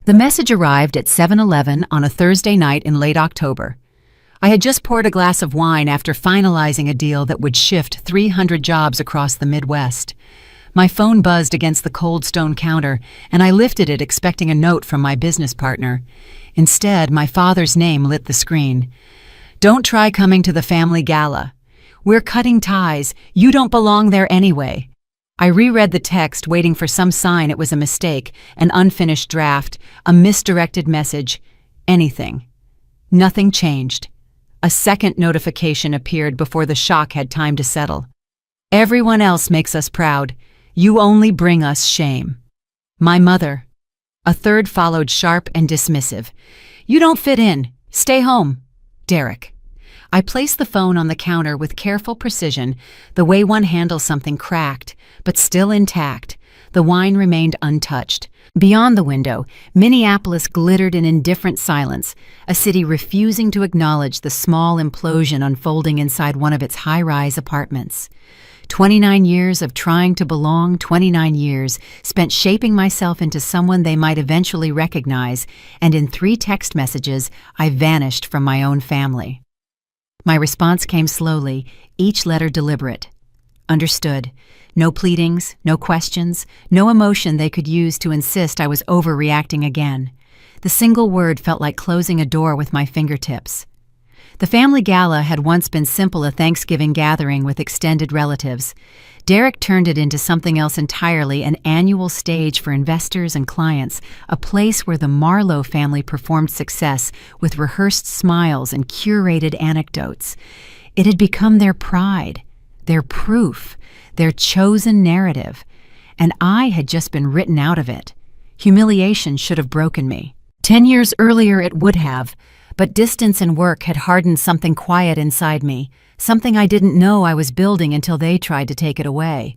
The message arrived at 7:11 on a Thursday night in late October. I had just poured a glass of wine after finalizing a deal that would shift 300 jobs across the Midwest. My phone buzzed against the cold stone counter, and I lifted it expecting a note from my business partner. Instead, my father's name lit the screen. "Don't try coming to the family gala. We're cutting ties. You don't belong there anyway." I reread the text, waiting for some sign it was a mistake, an unfinished draft, a misdirected message, anything. Nothing changed. A second notification appeared before the shock had time to settle. "Everyone else makes us proud. You only bring us shame." My mother. A third followed, sharp and dismissive. "You don't fit in. Stay home." Derek. I placed the phone on the counter with careful precision, the way one handles something cracked, but still intact. The wine remained untouched. Beyond the window, Minneapolis glittered in indifferent silence, a city refusing to acknowledge the small implosion unfolding inside one of its high-rise apartments. 29 years of trying to belong, 29 years spent shaping myself into someone they might eventually recognize, and in 3 text messages, I vanished from my own family. My response came slowly, each letter deliberate. Understood. No pleadings, no questions, no emotion they could use to insist I was overreacting again. The single word felt like closing a door with my fingertips. The family gala had once been simple, a Thanksgiving gathering with extended relatives. Derek turned it into something else entirely, an annual stage for investors and clients, a place where the Marlowe family performed success with rehearsed smiles and curated anecdotes. It had become their pride, their proof, their chosen narrative, and I had just been written out of it. Humiliation should have broken me. 10 years earlier it would have, but distance and work had hardened something quiet inside me, something I didn't know I was building until they tried to take it away.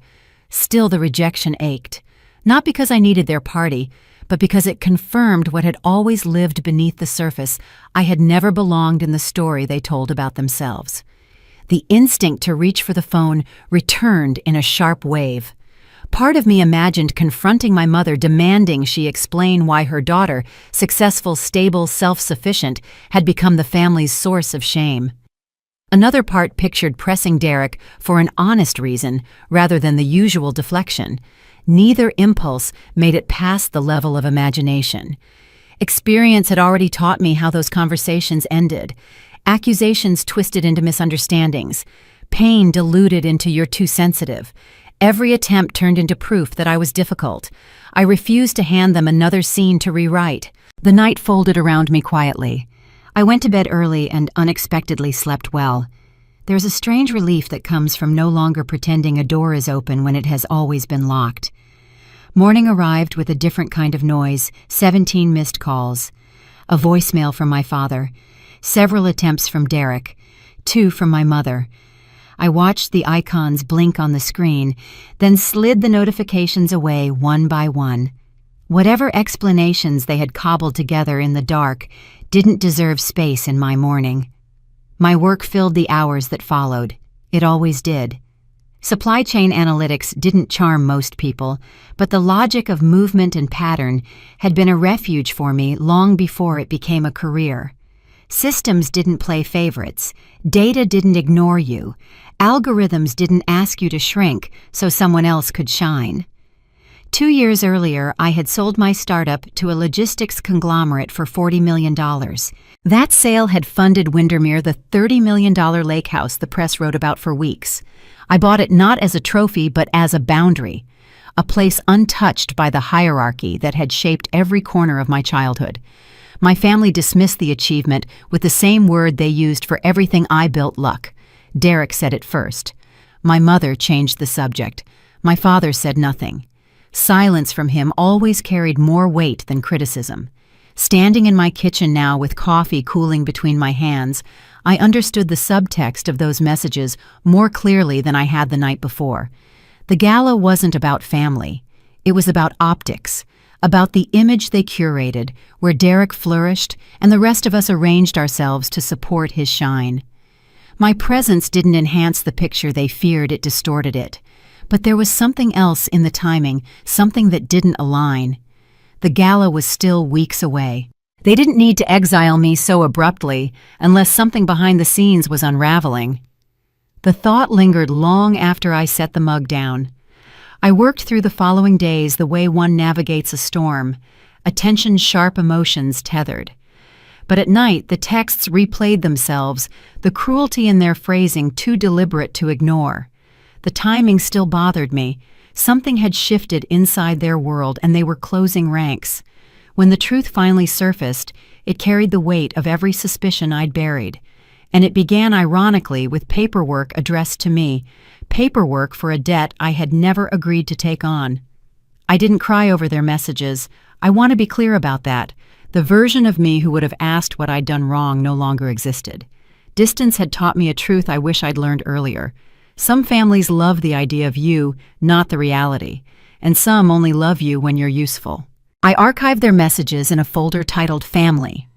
Still, the rejection ached, not because I needed their party, but because it confirmed what had always lived beneath the surface. I had never belonged in the story they told about themselves. The instinct to reach for the phone returned in a sharp wave. Part of me imagined confronting my mother, demanding she explain why her daughter, successful, stable, self-sufficient, had become the family's source of shame. Another part pictured pressing Derek for an honest reason rather than the usual deflection. Neither impulse made it past the level of imagination. Experience had already taught me how those conversations ended. Accusations twisted into misunderstandings. Pain diluted into "you're too sensitive." Every attempt turned into proof that I was difficult. I refused to hand them another scene to rewrite. The night folded around me quietly. I went to bed early and unexpectedly slept well. There's a strange relief that comes from no longer pretending a door is open when it has always been locked. Morning arrived with a different kind of noise, 17 missed calls. A voicemail from my father. Several attempts from Derek. 2 from my mother. I watched the icons blink on the screen, then slid the notifications away one by one. Whatever explanations they had cobbled together in the dark didn't deserve space in my morning. My work filled the hours that followed. It always did. Supply chain analytics didn't charm most people, but the logic of movement and pattern had been a refuge for me long before it became a career. Systems didn't play favorites. Data didn't ignore you. Algorithms didn't ask you to shrink so someone else could shine. 2 years earlier, I had sold my startup to a logistics conglomerate for $40 million. That sale had funded Windermere the $30 million lake house the press wrote about for weeks. I bought it not as a trophy but as a boundary, a place untouched by the hierarchy that had shaped every corner of my childhood. My family dismissed the achievement with the same word they used for everything I built: luck. Derek said it first. My mother changed the subject. My father said nothing. Silence from him always carried more weight than criticism. Standing in my kitchen now with coffee cooling between my hands, I understood the subtext of those messages more clearly than I had the night before. The gala wasn't about family. It was about optics, about the image they curated, where Derek flourished and the rest of us arranged ourselves to support his shine. My presence didn't enhance the picture they feared, it distorted it. But there was something else in the timing, something that didn't align. The gala was still weeks away. They didn't need to exile me so abruptly unless something behind the scenes was unraveling. The thought lingered long after I set the mug down. I worked through the following days the way one navigates a storm, attention-sharp emotions tethered. But at night, the texts replayed themselves, the cruelty in their phrasing too deliberate to ignore. The timing still bothered me. Something had shifted inside their world, and they were closing ranks. When the truth finally surfaced, it carried the weight of every suspicion I'd buried. And it began ironically with paperwork addressed to me, paperwork for a debt I had never agreed to take on. I didn't cry over their messages. I want to be clear about that. The version of me who would have asked what I'd done wrong no longer existed. Distance had taught me a truth I wish I'd learned earlier. Some families love the idea of you, not the reality, and some only love you when you're useful. I archived their messages in a folder titled Family.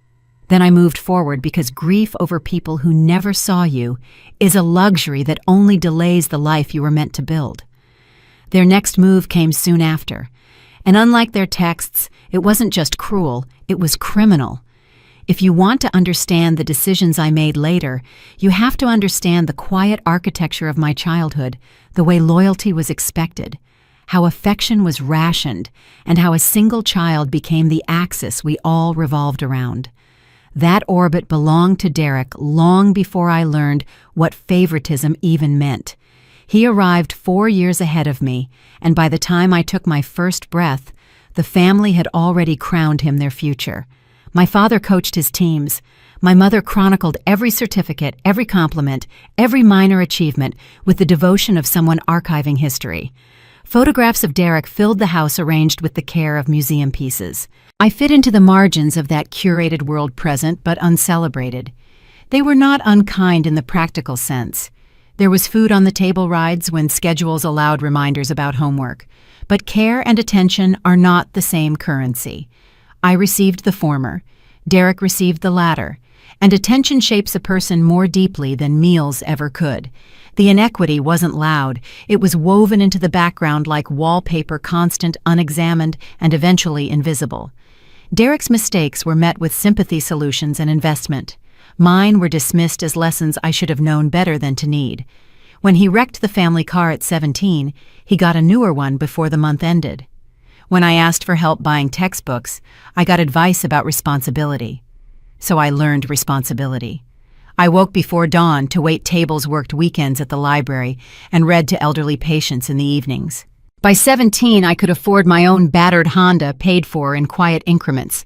Then I moved forward because grief over people who never saw you is a luxury that only delays the life you were meant to build. Their next move came soon after. And unlike their texts, it wasn't just cruel, it was criminal. If you want to understand the decisions I made later, you have to understand the quiet architecture of my childhood, the way loyalty was expected, how affection was rationed, and how a single child became the axis we all revolved around. That orbit belonged to Derek long before I learned what favoritism even meant. He arrived 4 years ahead of me, and by the time I took my first breath, the family had already crowned him their future. My father coached his teams. My mother chronicled every certificate, every compliment, every minor achievement with the devotion of someone archiving history. Photographs of Derek filled the house arranged with the care of museum pieces. I fit into the margins of that curated world present but uncelebrated. They were not unkind in the practical sense. There was food on the table rides when schedules allowed reminders about homework. But care and attention are not the same currency. I received the former. Derek received the latter. And attention shapes a person more deeply than meals ever could. The inequity wasn't loud. It was woven into the background like wallpaper, constant, unexamined, and eventually invisible. Derek's mistakes were met with sympathy solutions and investment. Mine were dismissed as lessons I should have known better than to need. When he wrecked the family car at 17, he got a newer one before the month ended. When I asked for help buying textbooks, I got advice about responsibility. So I learned responsibility. I woke before dawn to wait tables, worked weekends at the library, and read to elderly patients in the evenings. By 17, I could afford my own battered Honda paid for in quiet increments.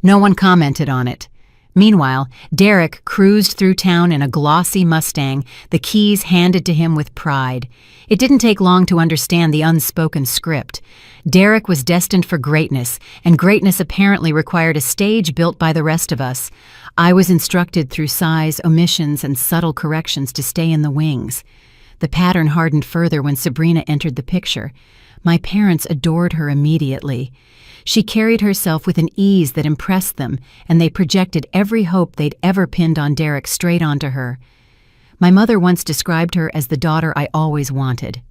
No one commented on it. Meanwhile, Derek cruised through town in a glossy Mustang, the keys handed to him with pride. It didn't take long to understand the unspoken script. Derek was destined for greatness, and greatness apparently required a stage built by the rest of us. I was instructed through size, omissions, and subtle corrections to stay in the wings. The pattern hardened further when Sabrina entered the picture. My parents adored her immediately. She carried herself with an ease that impressed them, and they projected every hope they'd ever pinned on Derek straight onto her. My mother once described her as the daughter I always wanted.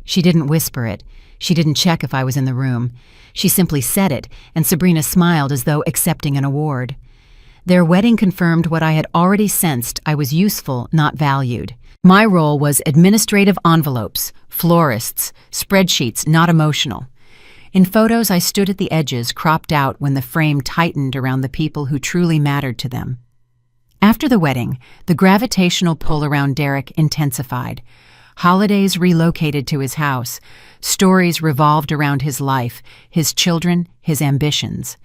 She didn't whisper it. She didn't check if I was in the room. She simply said it, and Sabrina smiled as though accepting an award. Their wedding confirmed what I had already sensed: I was useful, not valued. My role was administrative envelopes, florists, spreadsheets, not emotional. In photos, I stood at the edges, cropped out when the frame tightened around the people who truly mattered to them. After the wedding, the gravitational pull around Derek intensified. Holidays relocated to his house. Stories revolved around his life, his children, his ambitions.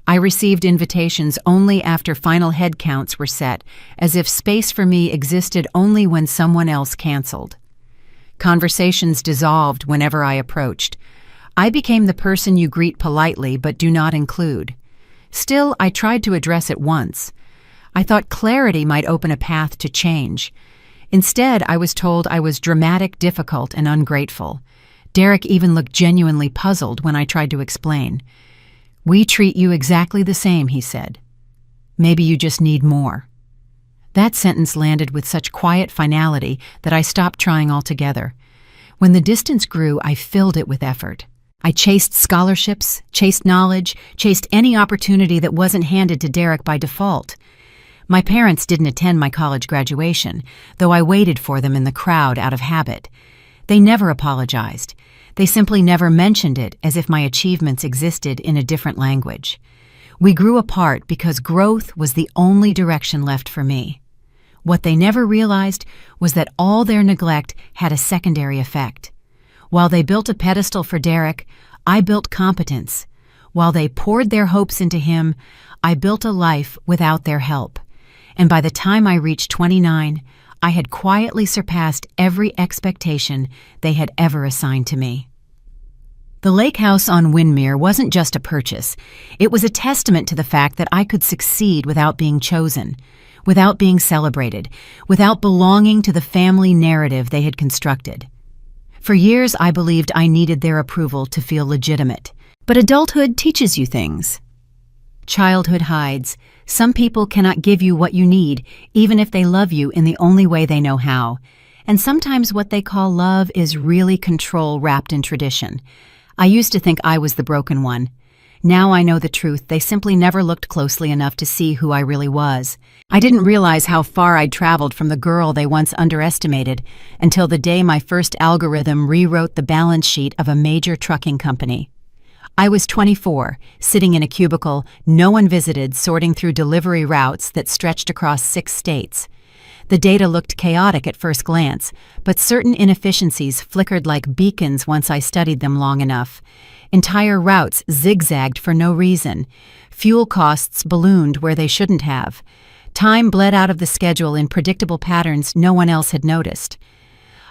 I received invitations only after final head counts were set, as if space for me existed only when someone else canceled. Conversations dissolved whenever I approached. I became the person you greet politely but do not include. Still, I tried to address it once. I thought clarity might open a path to change. Instead, I was told I was dramatic, difficult, and ungrateful. Derek even looked genuinely puzzled when I tried to explain. "We treat you exactly the same," he said. "Maybe you just need more." That sentence landed with such quiet finality that I stopped trying altogether. When the distance grew, I filled it with effort. I chased scholarships, chased knowledge, chased any opportunity that wasn't handed to Derek by default. My parents didn't attend my college graduation, though I waited for them in the crowd out of habit. They never apologized. They simply never mentioned it, as if my achievements existed in a different language. We grew apart because growth was the only direction left for me. What they never realized was that all their neglect had a secondary effect. While they built a pedestal for Derek, I built competence. While they poured their hopes into him, I built a life without their help. And by the time I reached 29, I had quietly surpassed every expectation they had ever assigned to me. The lake house on Windermere wasn't just a purchase. It was a testament to the fact that I could succeed without being chosen, without being celebrated, without belonging to the family narrative they had constructed. For years, I believed I needed their approval to feel legitimate. But adulthood teaches you things. Childhood hides. Some people cannot give you what you need, even if they love you in the only way they know how. And sometimes what they call love is really control wrapped in tradition. I used to think I was the broken one. Now I know the truth. They simply never looked closely enough to see who I really was. I didn't realize how far I'd traveled from the girl they once underestimated until the day my first algorithm rewrote the balance sheet of a major trucking company. I was 24, sitting in a cubicle, no one visited, sorting through delivery routes that stretched across 6 states. The data looked chaotic at first glance, but certain inefficiencies flickered like beacons once I studied them long enough. Entire routes zigzagged for no reason. Fuel costs ballooned where they shouldn't have. Time bled out of the schedule in predictable patterns no one else had noticed.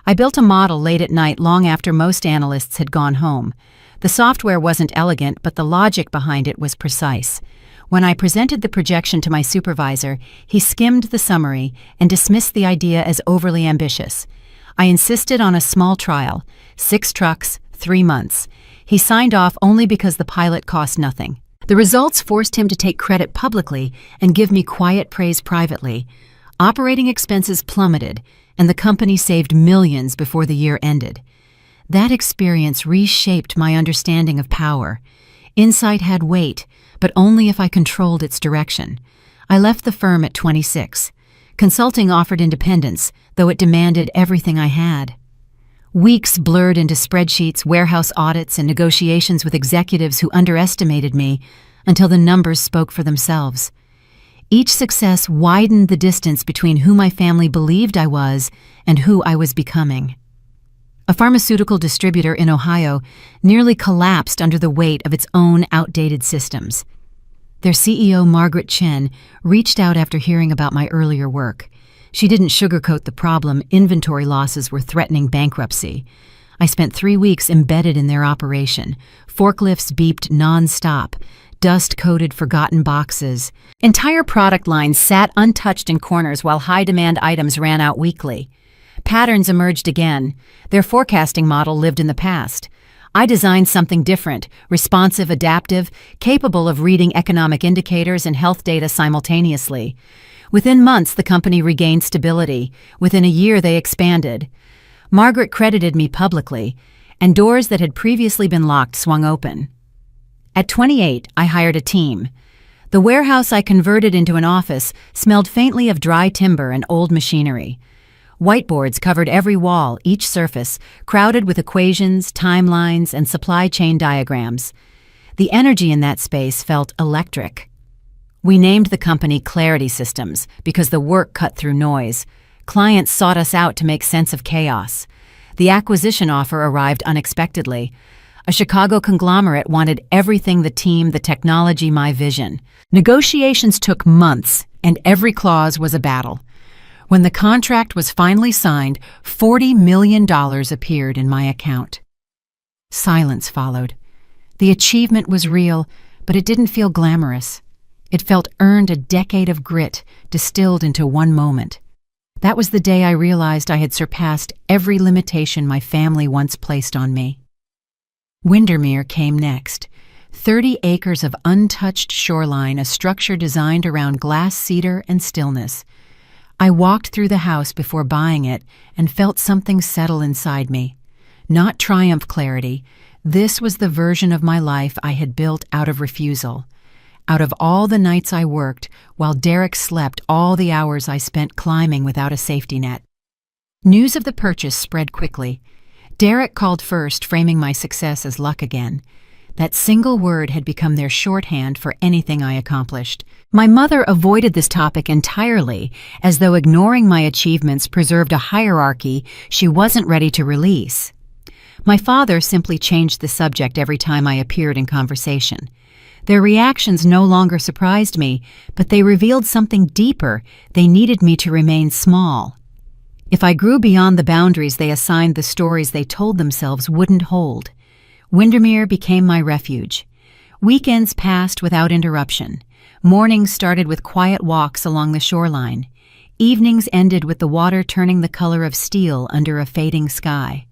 I built a model late at night long after most analysts had gone home. The software wasn't elegant, but the logic behind it was precise. When I presented the projection to my supervisor, he skimmed the summary and dismissed the idea as overly ambitious. I insisted on a small trial, 6 trucks, 3 months. He signed off only because the pilot cost nothing. The results forced him to take credit publicly and give me quiet praise privately. Operating expenses plummeted, and the company saved millions before the year ended. That experience reshaped my understanding of power. Insight had weight, but only if I controlled its direction. I left the firm at 26. Consulting offered independence, though it demanded everything I had. Weeks blurred into spreadsheets, warehouse audits, and negotiations with executives who underestimated me until the numbers spoke for themselves. Each success widened the distance between who my family believed I was and who I was becoming. A pharmaceutical distributor in Ohio nearly collapsed under the weight of its own outdated systems. Their CEO, Margaret Chen, reached out after hearing about my earlier work. She didn't sugarcoat the problem. Inventory losses were threatening bankruptcy. I spent 3 weeks embedded in their operation. Forklifts beeped nonstop. Dust-coated forgotten boxes. Entire product lines sat untouched in corners while high-demand items ran out weekly. Patterns emerged again. Their forecasting model lived in the past. I designed something different, responsive, adaptive, capable of reading economic indicators and health data simultaneously. Within months, the company regained stability. Within a year, they expanded. Margaret credited me publicly, and doors that had previously been locked swung open. At 28, I hired a team. The warehouse I converted into an office smelled faintly of dry timber and old machinery. Whiteboards covered every wall, each surface, crowded with equations, timelines, and supply chain diagrams. The energy in that space felt electric. We named the company Clarity Systems because the work cut through noise. Clients sought us out to make sense of chaos. The acquisition offer arrived unexpectedly. A Chicago conglomerate wanted everything: the team, the technology, my vision. Negotiations took months, and every clause was a battle. When the contract was finally signed, $40 million appeared in my account. Silence followed. The achievement was real, but it didn't feel glamorous. It felt earned, a decade of grit distilled into one moment. That was the day I realized I had surpassed every limitation my family once placed on me. Windermere came next. 30 acres of untouched shoreline, a structure designed around glass cedar and stillness. I walked through the house before buying it and felt something settle inside me. Not triumph clarity, This was the version of my life I had built out of refusal. Out of all the nights I worked, while Derek slept all the hours I spent climbing without a safety net. News of the purchase spread quickly. Derek called first, framing my success as luck again. That single word had become their shorthand for anything I accomplished. My mother avoided this topic entirely, as though ignoring my achievements preserved a hierarchy she wasn't ready to release. My father simply changed the subject every time I appeared in conversation. Their reactions no longer surprised me, but they revealed something deeper. They needed me to remain small. If I grew beyond the boundaries they assigned, the stories they told themselves wouldn't hold. Windermere became my refuge. Weekends passed without interruption. Mornings started with quiet walks along the shoreline. Evenings ended with the water turning the color of steel under a fading sky.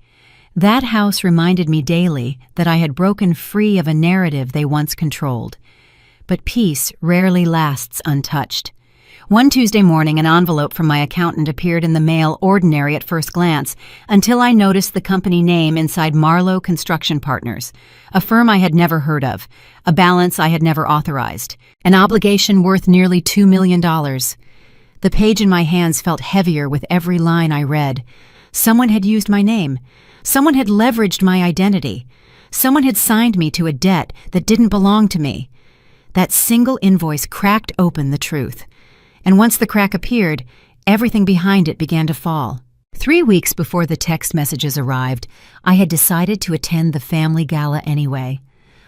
That house reminded me daily that I had broken free of a narrative they once controlled. But peace rarely lasts untouched. One Tuesday morning, an envelope from my accountant appeared in the mail, ordinary at first glance, until I noticed the company name inside Marlowe Construction Partners, a firm I had never heard of, a balance I had never authorized, an obligation worth nearly $2 million. The page in my hands felt heavier with every line I read. Someone had used my name. Someone had leveraged my identity. Someone had signed me to a debt that didn't belong to me. That single invoice cracked open the truth. And once the crack appeared, everything behind it began to fall. 3 weeks before the text messages arrived, I had decided to attend the family gala anyway.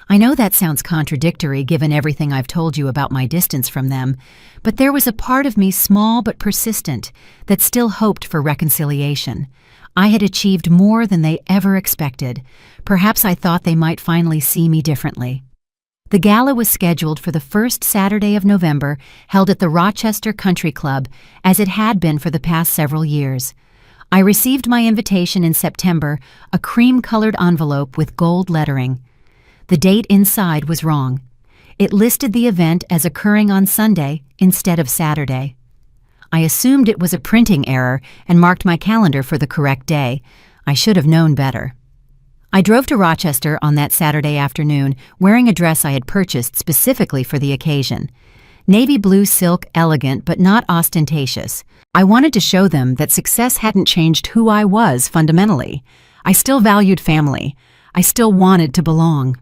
I know that sounds contradictory given everything I've told you about my distance from them, but there was a part of me, small but persistent, that still hoped for reconciliation. I had achieved more than they ever expected. Perhaps I thought they might finally see me differently. The gala was scheduled for the first Saturday of November, held at the Rochester Country Club, as it had been for the past several years. I received my invitation in September, a cream-colored envelope with gold lettering. The date inside was wrong. It listed the event as occurring on Sunday instead of Saturday. I assumed it was a printing error and marked my calendar for the correct day. I should have known better. I drove to Rochester on that Saturday afternoon, wearing a dress I had purchased specifically for the occasion. Navy blue silk, elegant but not ostentatious. I wanted to show them that success hadn't changed who I was fundamentally. I still valued family. I still wanted to belong.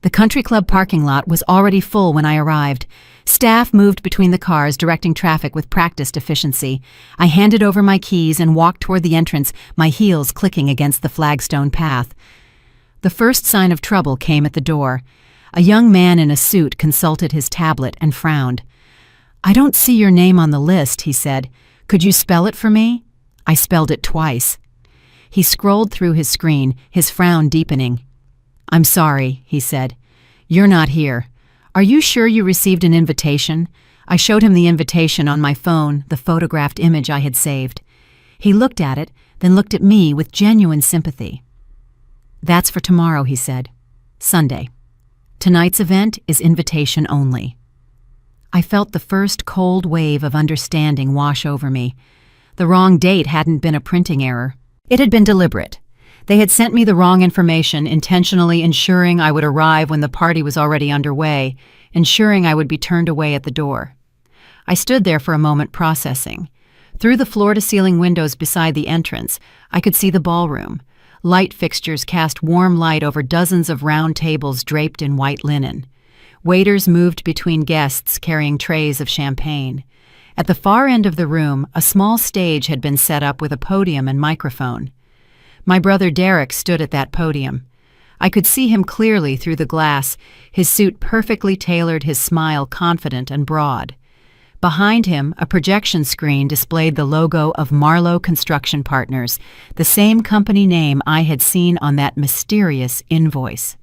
The country club parking lot was already full when I arrived. Staff moved between the cars, directing traffic with practiced efficiency. I handed over my keys and walked toward the entrance, my heels clicking against the flagstone path. The first sign of trouble came at the door. A young man in a suit consulted his tablet and frowned. "I don't see your name on the list," he said. "Could you spell it for me?" I spelled it twice. He scrolled through his screen, his frown deepening. "I'm sorry," he said. "You're not here. Are you sure you received an invitation?" I showed him the invitation on my phone, the photographed image I had saved. He looked at it, then looked at me with genuine sympathy. "That's for tomorrow," he said. "Sunday. Tonight's event is invitation only." I felt the first cold wave of understanding wash over me. The wrong date hadn't been a printing error. It had been deliberate. They had sent me the wrong information, intentionally ensuring I would arrive when the party was already underway, ensuring I would be turned away at the door. I stood there for a moment processing. Through the floor-to-ceiling windows beside the entrance, I could see the ballroom. Light fixtures cast warm light over dozens of round tables draped in white linen. Waiters moved between guests carrying trays of champagne. At the far end of the room, a small stage had been set up with a podium and microphone. My brother Derek stood at that podium. I could see him clearly through the glass, his suit perfectly tailored, his smile confident and broad. Behind him, a projection screen displayed the logo of Marlowe Construction Partners, the same company name I had seen on that mysterious invoice.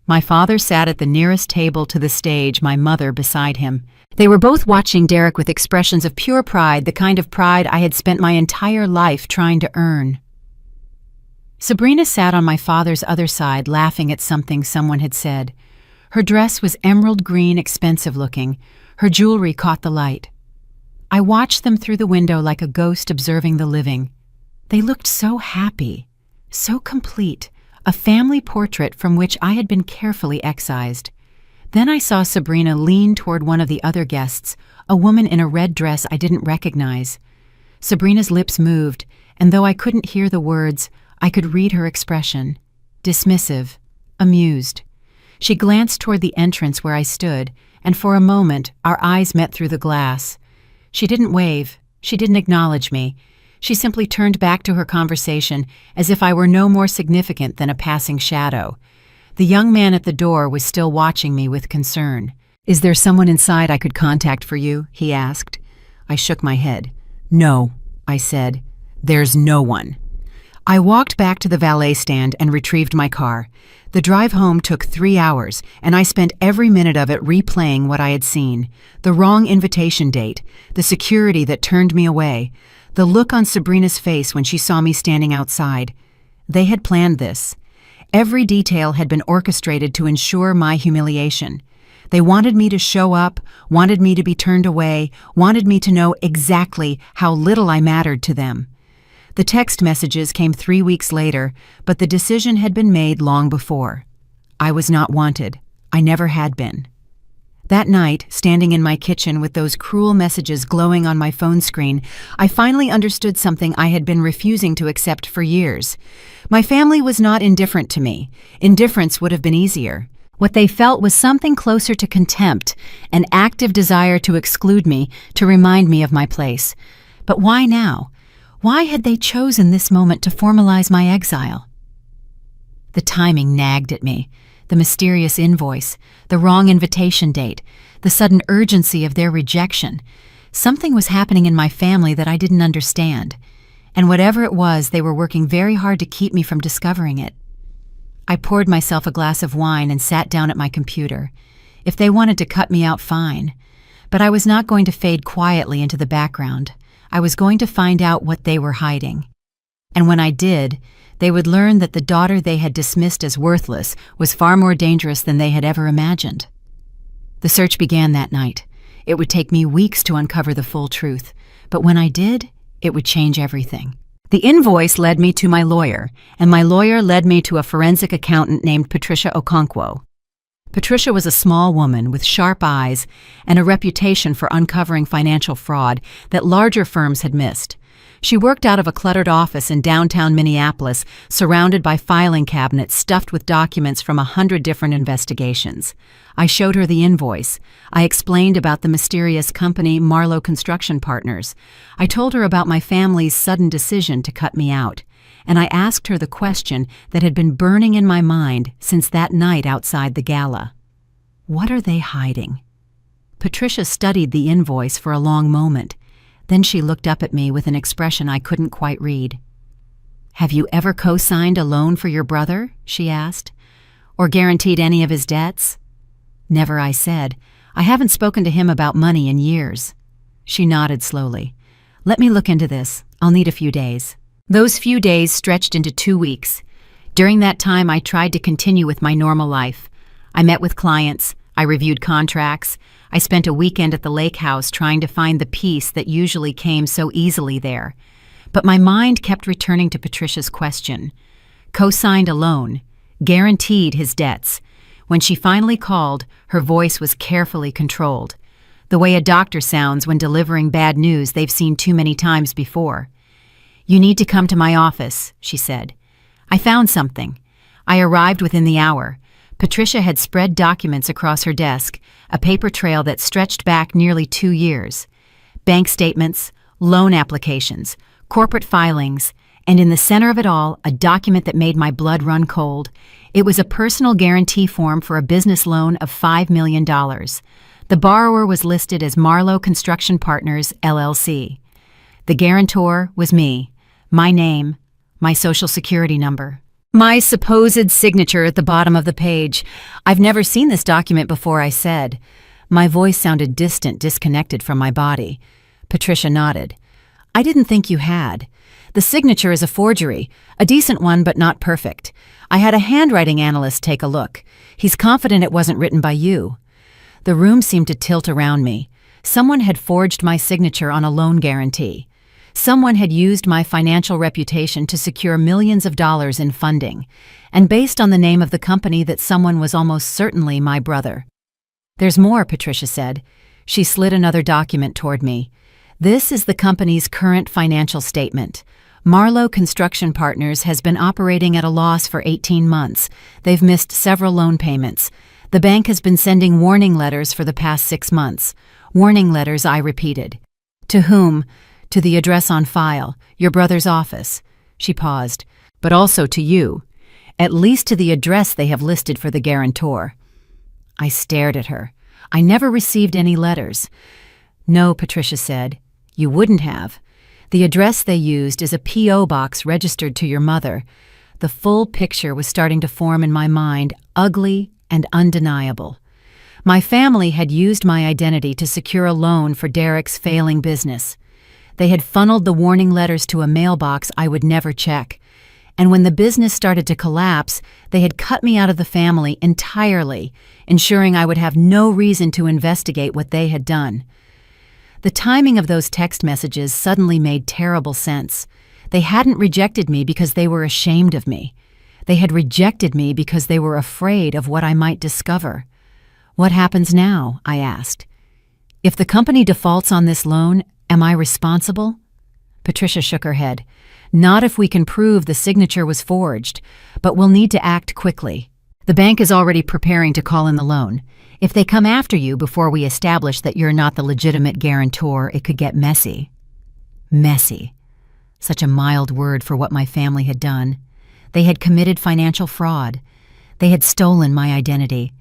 My father sat at the nearest table to the stage, my mother beside him. They were both watching Derek with expressions of pure pride, the kind of pride I had spent my entire life trying to earn. Sabrina sat on my father's other side, laughing at something someone had said. Her dress was emerald green, expensive looking. Her jewelry caught the light. I watched them through the window like a ghost observing the living. They looked so happy, so complete, a family portrait from which I had been carefully excised. Then I saw Sabrina lean toward one of the other guests, a woman in a red dress I didn't recognize. Sabrina's lips moved, and though I couldn't hear the words, I could read her expression. Dismissive, amused. She glanced toward the entrance where I stood, and for a moment our eyes met through the glass. She didn't wave, she didn't acknowledge me. She simply turned back to her conversation as if I were no more significant than a passing shadow. The young man at the door was still watching me with concern. "Is there someone inside I could contact for you?" he asked. I shook my head. "No," I said. "There's no one." I walked back to the valet stand and retrieved my car. The drive home took 3 hours, and I spent every minute of it replaying what I had seen. The wrong invitation date, the security that turned me away, the look on Sabrina's face when she saw me standing outside. They had planned this. Every detail had been orchestrated to ensure my humiliation. They wanted me to show up, wanted me to be turned away, wanted me to know exactly how little I mattered to them. The text messages came 3 weeks later, but the decision had been made long before. I was not wanted. I never had been. That night, standing in my kitchen with those cruel messages glowing on my phone screen, I finally understood something I had been refusing to accept for years. My family was not indifferent to me. Indifference would have been easier. What they felt was something closer to contempt, an active desire to exclude me, to remind me of my place. But why now? Why had they chosen this moment to formalize my exile? The timing nagged at me. The mysterious invoice, the wrong invitation date, the sudden urgency of their rejection. Something was happening in my family that I didn't understand. And whatever it was, they were working very hard to keep me from discovering it. I poured myself a glass of wine and sat down at my computer. If they wanted to cut me out, fine. But I was not going to fade quietly into the background. I was going to find out what they were hiding. And when I did, they would learn that the daughter they had dismissed as worthless was far more dangerous than they had ever imagined. The search began that night. It would take me weeks to uncover the full truth, but when I did, it would change everything. The invoice led me to my lawyer, and my lawyer led me to a forensic accountant named Patricia Okonkwo. Patricia was a small woman with sharp eyes and a reputation for uncovering financial fraud that larger firms had missed. She worked out of a cluttered office in downtown Minneapolis, surrounded by filing cabinets stuffed with documents from 100 different investigations. I showed her the invoice. I explained about the mysterious company Marlowe Construction Partners. I told her about my family's sudden decision to cut me out. And I asked her the question that had been burning in my mind since that night outside the gala. What are they hiding? Patricia studied the invoice for a long moment. Then she looked up at me with an expression I couldn't quite read. "Have you ever co-signed a loan for your brother?" she asked. "Or guaranteed any of his debts?" "Never," I said. "I haven't spoken to him about money in years." She nodded slowly. "Let me look into this. I'll need a few days." Those few days stretched into 2 weeks. During that time, I tried to continue with my normal life. I met with clients. I reviewed contracts. I spent a weekend at the lake house trying to find the peace that usually came so easily there. But my mind kept returning to Patricia's question. Co-signed a loan, guaranteed his debts. When she finally called, her voice was carefully controlled. The way a doctor sounds when delivering bad news they've seen too many times before. "You need to come to my office," she said. I found something. I arrived within the hour. Patricia had spread documents across her desk, a paper trail that stretched back nearly 2 years. Bank statements, loan applications, corporate filings, and in the center of it all, a document that made my blood run cold. It was a personal guarantee form for a business loan of $5 million. The borrower was listed as Marlowe Construction Partners, LLC. The guarantor was me, my name, my social security number. My supposed signature at the bottom of the page. "I've never seen this document before," I said. My voice sounded distant, disconnected from my body. Patricia nodded. "I didn't think you had. The signature is a forgery, a decent one but not perfect. I had a handwriting analyst take a look. He's confident it wasn't written by you." The room seemed to tilt around me. Someone had forged my signature on a loan guarantee. Someone had used my financial reputation to secure millions of dollars in funding, and based on the name of the company, that someone was almost certainly my brother. "There's more," Patricia said. She slid another document toward me. "This is the company's current financial statement. Marlowe Construction Partners has been operating at a loss for 18 months. They've missed several loan payments. The bank has been sending warning letters for the past 6 months. Warning letters," I repeated. "To whom?" "To the address on file, your brother's office." She paused. "But also to you. At least to the address they have listed for the guarantor." I stared at her. "I never received any letters." "No," Patricia said. "You wouldn't have. The address they used is a P.O. box registered to your mother." The full picture was starting to form in my mind, ugly and undeniable. My family had used my identity to secure a loan for Derek's failing business. They had funneled the warning letters to a mailbox I would never check. And when the business started to collapse, they had cut me out of the family entirely, ensuring I would have no reason to investigate what they had done. The timing of those text messages suddenly made terrible sense. They hadn't rejected me because they were ashamed of me. They had rejected me because they were afraid of what I might discover. "What happens now?" I asked. "If the company defaults on this loan, am I responsible?" Patricia shook her head. "Not if we can prove the signature was forged, but we'll need to act quickly. The bank is already preparing to call in the loan. If they come after you before we establish that you're not the legitimate guarantor, it could get messy." Messy. Such a mild word for what my family had done. They had committed financial fraud. They had stolen my identity.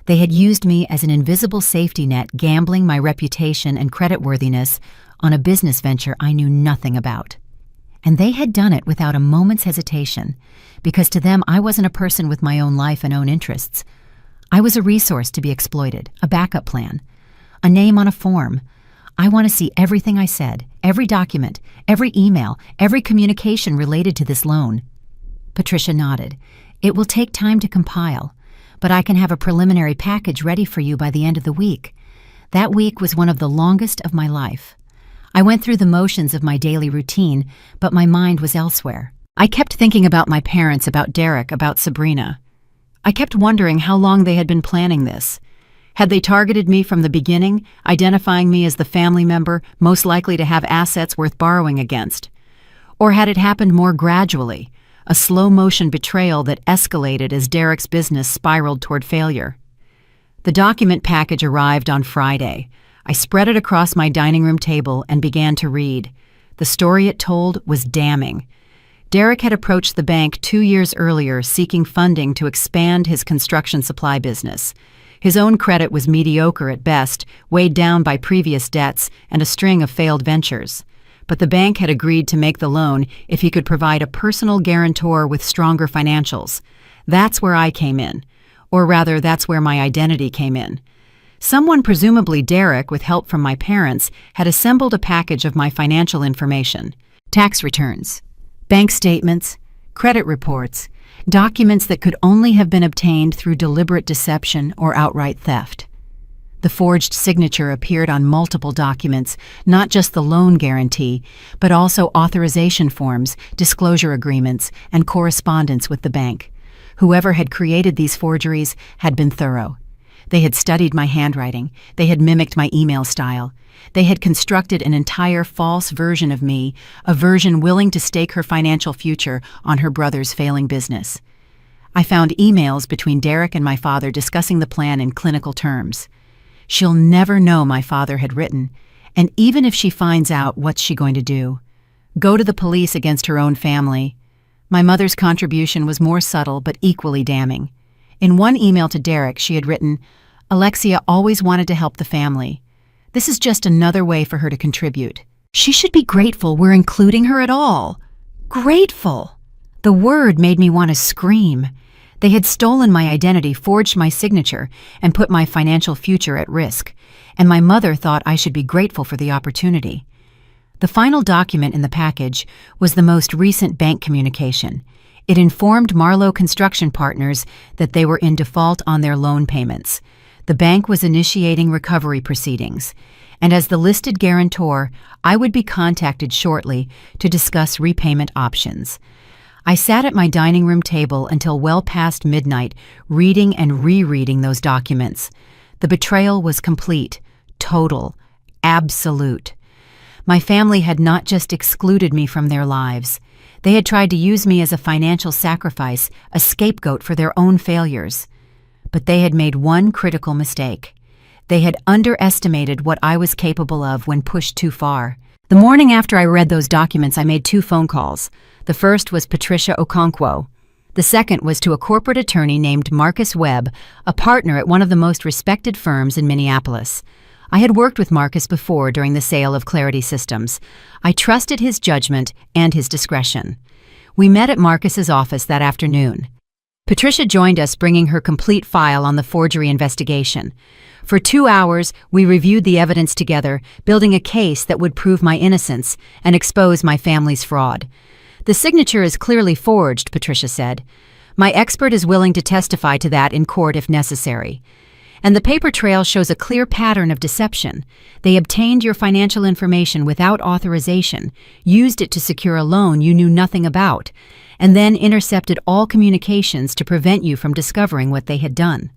They had used me as an invisible safety net, gambling my reputation and creditworthiness on a business venture I knew nothing about. And they had done it without a moment's hesitation, because to them I wasn't a person with my own life and own interests. I was a resource to be exploited, a backup plan, a name on a form. I want to see everything I said, every document, every email, every communication related to this loan. Patricia nodded. "It will take time to compile, but I can have a preliminary package ready for you by the end of the week." That week was one of the longest of my life. I went through the motions of my daily routine, but my mind was elsewhere. I kept thinking about my parents, about Derek, about Sabrina. I kept wondering how long they had been planning this. Had they targeted me from the beginning, identifying me as the family member most likely to have assets worth borrowing against? Or had it happened more gradually, a slow-motion betrayal that escalated as Derek's business spiraled toward failure? The document package arrived on Friday. I spread it across my dining room table and began to read. The story it told was damning. Derek had approached the bank 2 years earlier seeking funding to expand his construction supply business. His own credit was mediocre at best, weighed down by previous debts and a string of failed ventures. But the bank had agreed to make the loan if he could provide a personal guarantor with stronger financials. That's where I came in. Or rather, that's where my identity came in. Someone, presumably Derek, with help from my parents, had assembled a package of my financial information. Tax returns, bank statements, credit reports, documents that could only have been obtained through deliberate deception or outright theft. The forged signature appeared on multiple documents, not just the loan guarantee, but also authorization forms, disclosure agreements, and correspondence with the bank. Whoever had created these forgeries had been thorough. They had studied my handwriting. They had mimicked my email style. They had constructed an entire false version of me, a version willing to stake her financial future on her brother's failing business. I found emails between Derek and my father discussing the plan in clinical terms. "She'll never know," my father had written, "and even if she finds out, what's she going to do? Go to the police against her own family?" My mother's contribution was more subtle but equally damning. In one email to Derek, she had written, "Alexia always wanted to help the family. This is just another way for her to contribute. She should be grateful we're including her at all." Grateful! The word made me want to scream. They had stolen my identity, forged my signature, and put my financial future at risk, and my mother thought I should be grateful for the opportunity. The final document in the package was the most recent bank communication. It informed Marlowe Construction Partners that they were in default on their loan payments. The bank was initiating recovery proceedings, and as the listed guarantor, I would be contacted shortly to discuss repayment options. I sat at my dining room table until well past midnight, reading and rereading those documents. The betrayal was complete, total, absolute. My family had not just excluded me from their lives. They had tried to use me as a financial sacrifice, a scapegoat for their own failures. But they had made one critical mistake. They had underestimated what I was capable of when pushed too far. The morning after I read those documents, I made 2 phone calls. The first was Patricia Okonkwo. The second was to a corporate attorney named Marcus Webb, a partner at one of the most respected firms in Minneapolis. I had worked with Marcus before during the sale of Clarity Systems. I trusted his judgment and his discretion. We met at Marcus's office that afternoon. Patricia joined us, bringing her complete file on the forgery investigation. For 2 hours, we reviewed the evidence together, building a case that would prove my innocence and expose my family's fraud. "The signature is clearly forged," Patricia said. "My expert is willing to testify to that in court if necessary. And the paper trail shows a clear pattern of deception. They obtained your financial information without authorization, used it to secure a loan you knew nothing about, and then intercepted all communications to prevent you from discovering what they had done."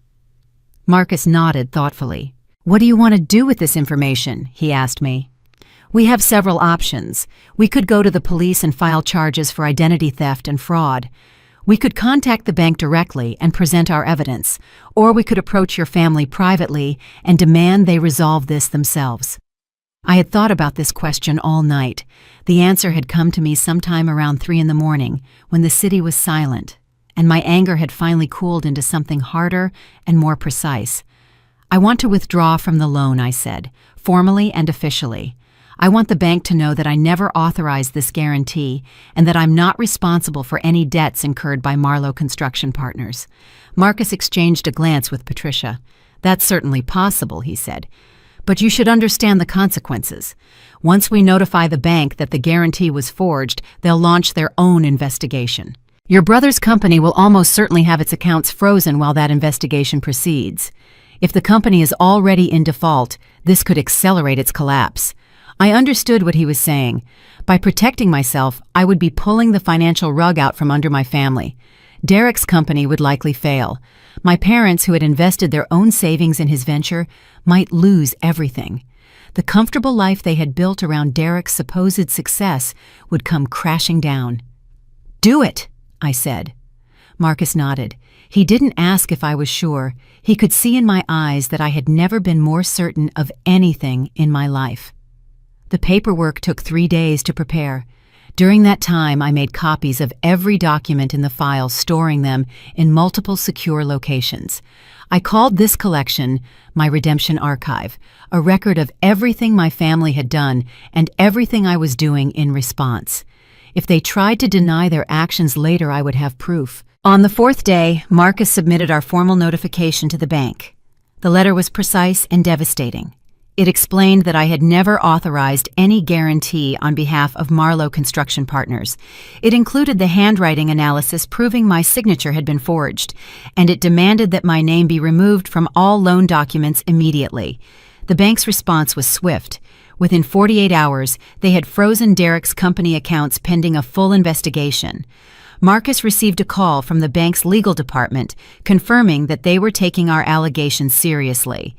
Marcus nodded thoughtfully. "What do you want to do with this information?" he asked me. "We have several options. We could go to the police and file charges for identity theft and fraud. We could contact the bank directly and present our evidence, or we could approach your family privately and demand they resolve this themselves." I had thought about this question all night. The answer had come to me sometime around 3 in the morning, when the city was silent, and my anger had finally cooled into something harder and more precise. "I want to withdraw from the loan," I said, formally and officially. "I want the bank to know that I never authorized this guarantee and that I'm not responsible for any debts incurred by Marlowe Construction Partners." Marcus exchanged a glance with Patricia. "That's certainly possible," he said. "But you should understand the consequences. Once we notify the bank that the guarantee was forged, they'll launch their own investigation. Your brother's company will almost certainly have its accounts frozen while that investigation proceeds. If the company is already in default, this could accelerate its collapse." I understood what he was saying. By protecting myself, I would be pulling the financial rug out from under my family. Derek's company would likely fail. My parents, who had invested their own savings in his venture, might lose everything. The comfortable life they had built around Derek's supposed success would come crashing down. "Do it," I said. Marcus nodded. He didn't ask if I was sure. He could see in my eyes that I had never been more certain of anything in my life. The paperwork took 3 days to prepare. During that time, I made copies of every document in the file, storing them in multiple secure locations. I called this collection my Redemption Archive, a record of everything my family had done and everything I was doing in response. If they tried to deny their actions later, I would have proof. On the 4th day, Marcus submitted our formal notification to the bank. The letter was precise and devastating. It explained that I had never authorized any guarantee on behalf of Marlowe Construction Partners. It included the handwriting analysis proving my signature had been forged, and it demanded that my name be removed from all loan documents immediately. The bank's response was swift. Within 48 hours, they had frozen Derek's company accounts pending a full investigation. Marcus received a call from the bank's legal department confirming that they were taking our allegations seriously.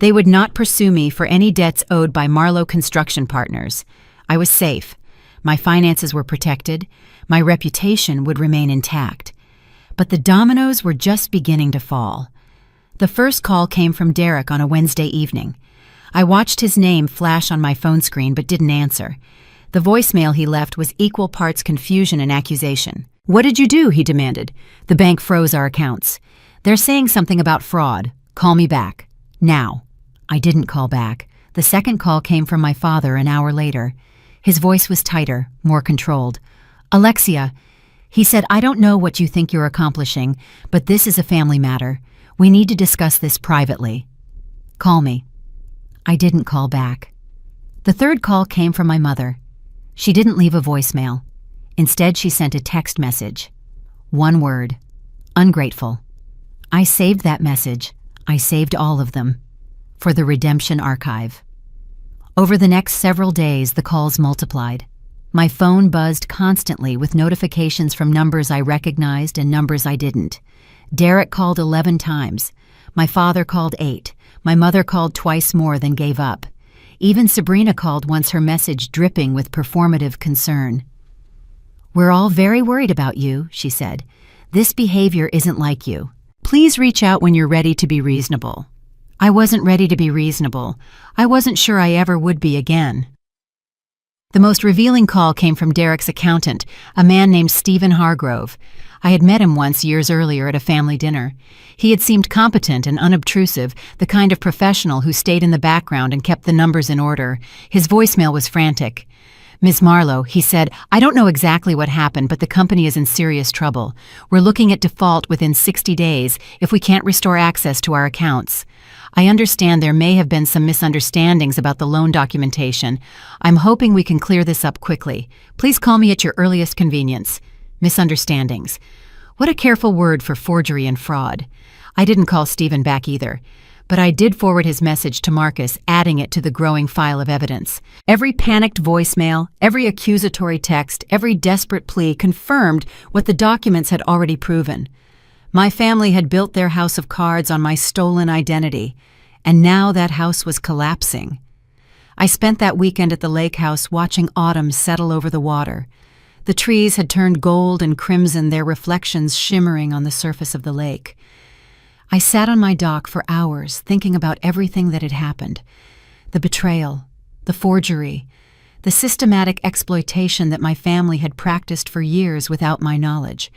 They would not pursue me for any debts owed by Marlowe Construction Partners. I was safe. My finances were protected. My reputation would remain intact. But the dominoes were just beginning to fall. The first call came from Derek on a Wednesday evening. I watched his name flash on my phone screen but didn't answer. The voicemail he left was equal parts confusion and accusation. "What did you do?" he demanded. "The bank froze our accounts. They're saying something about fraud. Call me back. Now." I didn't call back. The second call came from my father an hour later. His voice was tighter, more controlled. "Alexia," he said, "I don't know what you think you're accomplishing, but this is a family matter. We need to discuss this privately. Call me." I didn't call back. The third call came from my mother. She didn't leave a voicemail. Instead, she sent a text message. One word: ungrateful. I saved that message. I saved all of them for the redemption archive. Over the next several days, the calls multiplied. My phone buzzed constantly with notifications from numbers I recognized and numbers I didn't. Derek called 11 times. My father called 8. My mother called twice more, then gave up. Even Sabrina called once, her message dripping with performative concern. "We're all very worried about you," she said. "This behavior isn't like you. Please reach out when you're ready to be reasonable." I wasn't ready to be reasonable. I wasn't sure I ever would be again. The most revealing call came from Derek's accountant, a man named Stephen Hargrove. I had met him once years earlier at a family dinner. He had seemed competent and unobtrusive, the kind of professional who stayed in the background and kept the numbers in order. His voicemail was frantic. "Ms. Marlowe," he said, "I don't know exactly what happened, but the company is in serious trouble. We're looking at default within 60 days if we can't restore access to our accounts. I understand there may have been some misunderstandings about the loan documentation. I'm hoping we can clear this up quickly. Please call me at your earliest convenience." Misunderstandings. What a careful word for forgery and fraud. I didn't call Stephen back either, but I did forward his message to Marcus, adding it to the growing file of evidence. Every panicked voicemail, every accusatory text, every desperate plea confirmed what the documents had already proven. My family had built their house of cards on my stolen identity, and now that house was collapsing. I spent that weekend at the lake house watching autumn settle over the water. The trees had turned gold and crimson, their reflections shimmering on the surface of the lake. I sat on my dock for hours thinking about everything that had happened. The betrayal, the forgery, the systematic exploitation that my family had practiced for years without my knowledge.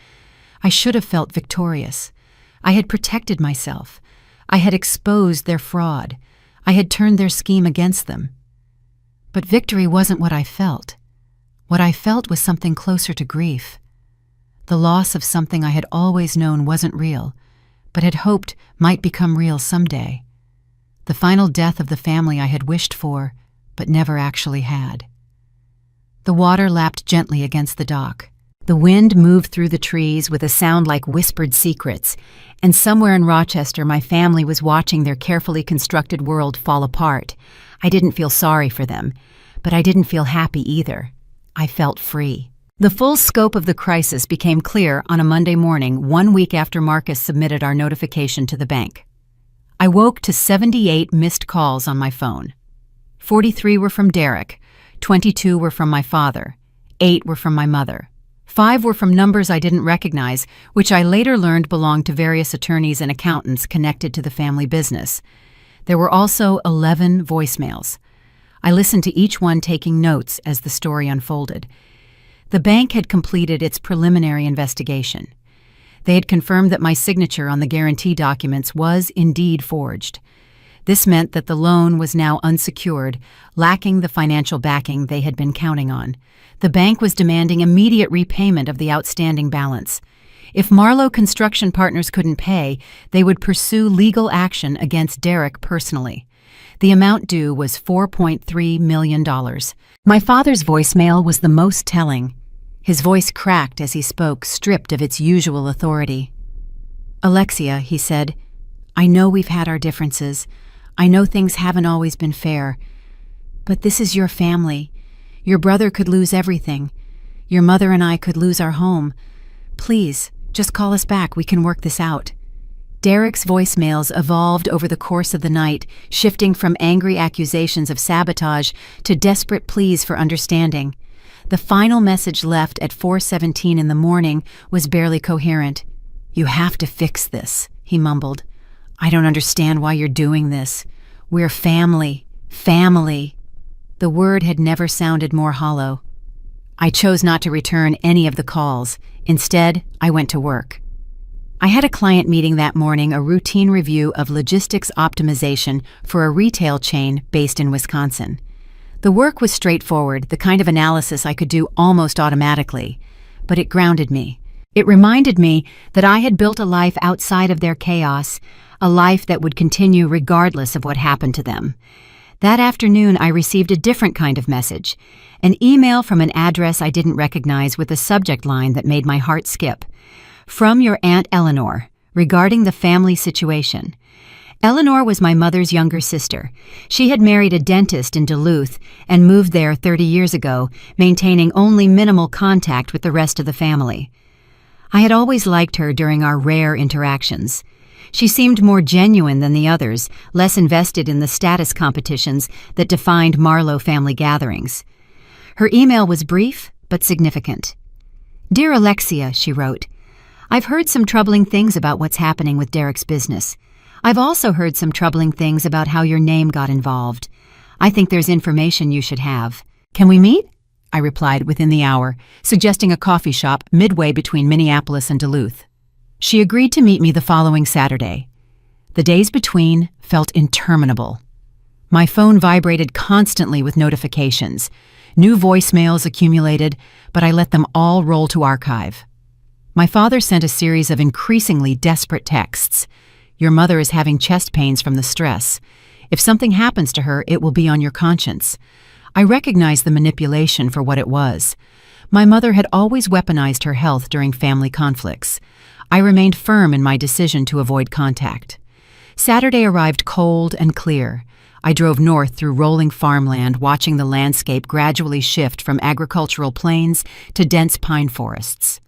I should have felt victorious. I had protected myself. I had exposed their fraud. I had turned their scheme against them. But victory wasn't what I felt. What I felt was something closer to grief. The loss of something I had always known wasn't real, but had hoped might become real someday. The final death of the family I had wished for, but never actually had. The water lapped gently against the dock. The wind moved through the trees with a sound like whispered secrets, and somewhere in Rochester my family was watching their carefully constructed world fall apart. I didn't feel sorry for them, but I didn't feel happy either. I felt free. The full scope of the crisis became clear on a Monday morning, 1 week after Marcus submitted our notification to the bank. I woke to 78 missed calls on my phone. 43 were from Derek, 22 were from my father, 8 were from my mother. 5 were from numbers I didn't recognize, which I later learned belonged to various attorneys and accountants connected to the family business. There were also 11 voicemails. I listened to each one, taking notes as the story unfolded. The bank had completed its preliminary investigation. They had confirmed that my signature on the guarantee documents was indeed forged. This meant that the loan was now unsecured, lacking the financial backing they had been counting on. The bank was demanding immediate repayment of the outstanding balance. If Marlowe Construction Partners couldn't pay, they would pursue legal action against Derek personally. The amount due was $4.3 million. My father's voicemail was the most telling. His voice cracked as he spoke, stripped of its usual authority. "Alexia," he said, "I know we've had our differences. I know things haven't always been fair. But this is your family. Your brother could lose everything. Your mother and I could lose our home. Please, just call us back. We can work this out." Derek's voicemails evolved over the course of the night, shifting from angry accusations of sabotage to desperate pleas for understanding. The final message, left at 4:17 in the morning, was barely coherent. "You have to fix this," he mumbled. "I don't understand why you're doing this. We're family. Family." The word had never sounded more hollow. I chose not to return any of the calls. Instead, I went to work. I had a client meeting that morning, a routine review of logistics optimization for a retail chain based in Wisconsin. The work was straightforward, the kind of analysis I could do almost automatically, but it grounded me. It reminded me that I had built a life outside of their chaos, a life that would continue regardless of what happened to them. That afternoon, I received a different kind of message, an email from an address I didn't recognize with a subject line that made my heart skip. "From your Aunt Eleanor, regarding the family situation." Eleanor was my mother's younger sister. She had married a dentist in Duluth and moved there 30 years ago, maintaining only minimal contact with the rest of the family. I had always liked her during our rare interactions. She seemed more genuine than the others, less invested in the status competitions that defined Marlowe family gatherings. Her email was brief but significant. "Dear Alexia," she wrote, "I've heard some troubling things about what's happening with Derek's business. I've also heard some troubling things about how your name got involved. I think there's information you should have. Can we meet?" I replied within the hour, suggesting a coffee shop midway between Minneapolis and Duluth. She agreed to meet me the following Saturday. The days between felt interminable. My phone vibrated constantly with notifications. New voicemails accumulated, but I let them all roll to archive. My father sent a series of increasingly desperate texts. "Your mother is having chest pains from the stress. If something happens to her, it will be on your conscience." I recognized the manipulation for what it was. My mother had always weaponized her health during family conflicts. I remained firm in my decision to avoid contact. Saturday arrived cold and clear. I drove north through rolling farmland, watching the landscape gradually shift from agricultural plains to dense pine forests.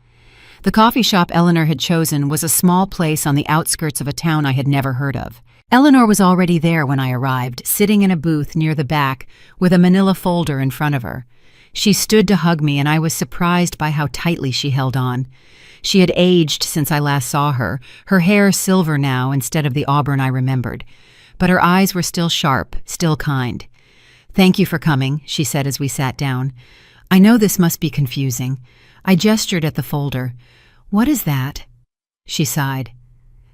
The coffee shop Eleanor had chosen was a small place on the outskirts of a town I had never heard of. Eleanor was already there when I arrived, sitting in a booth near the back with a manila folder in front of her. She stood to hug me, and I was surprised by how tightly she held on. She had aged since I last saw her, her hair silver now instead of the auburn I remembered. But her eyes were still sharp, still kind. "Thank you for coming," she said as we sat down. "I know this must be confusing." I gestured at the folder. "What is that?" She sighed.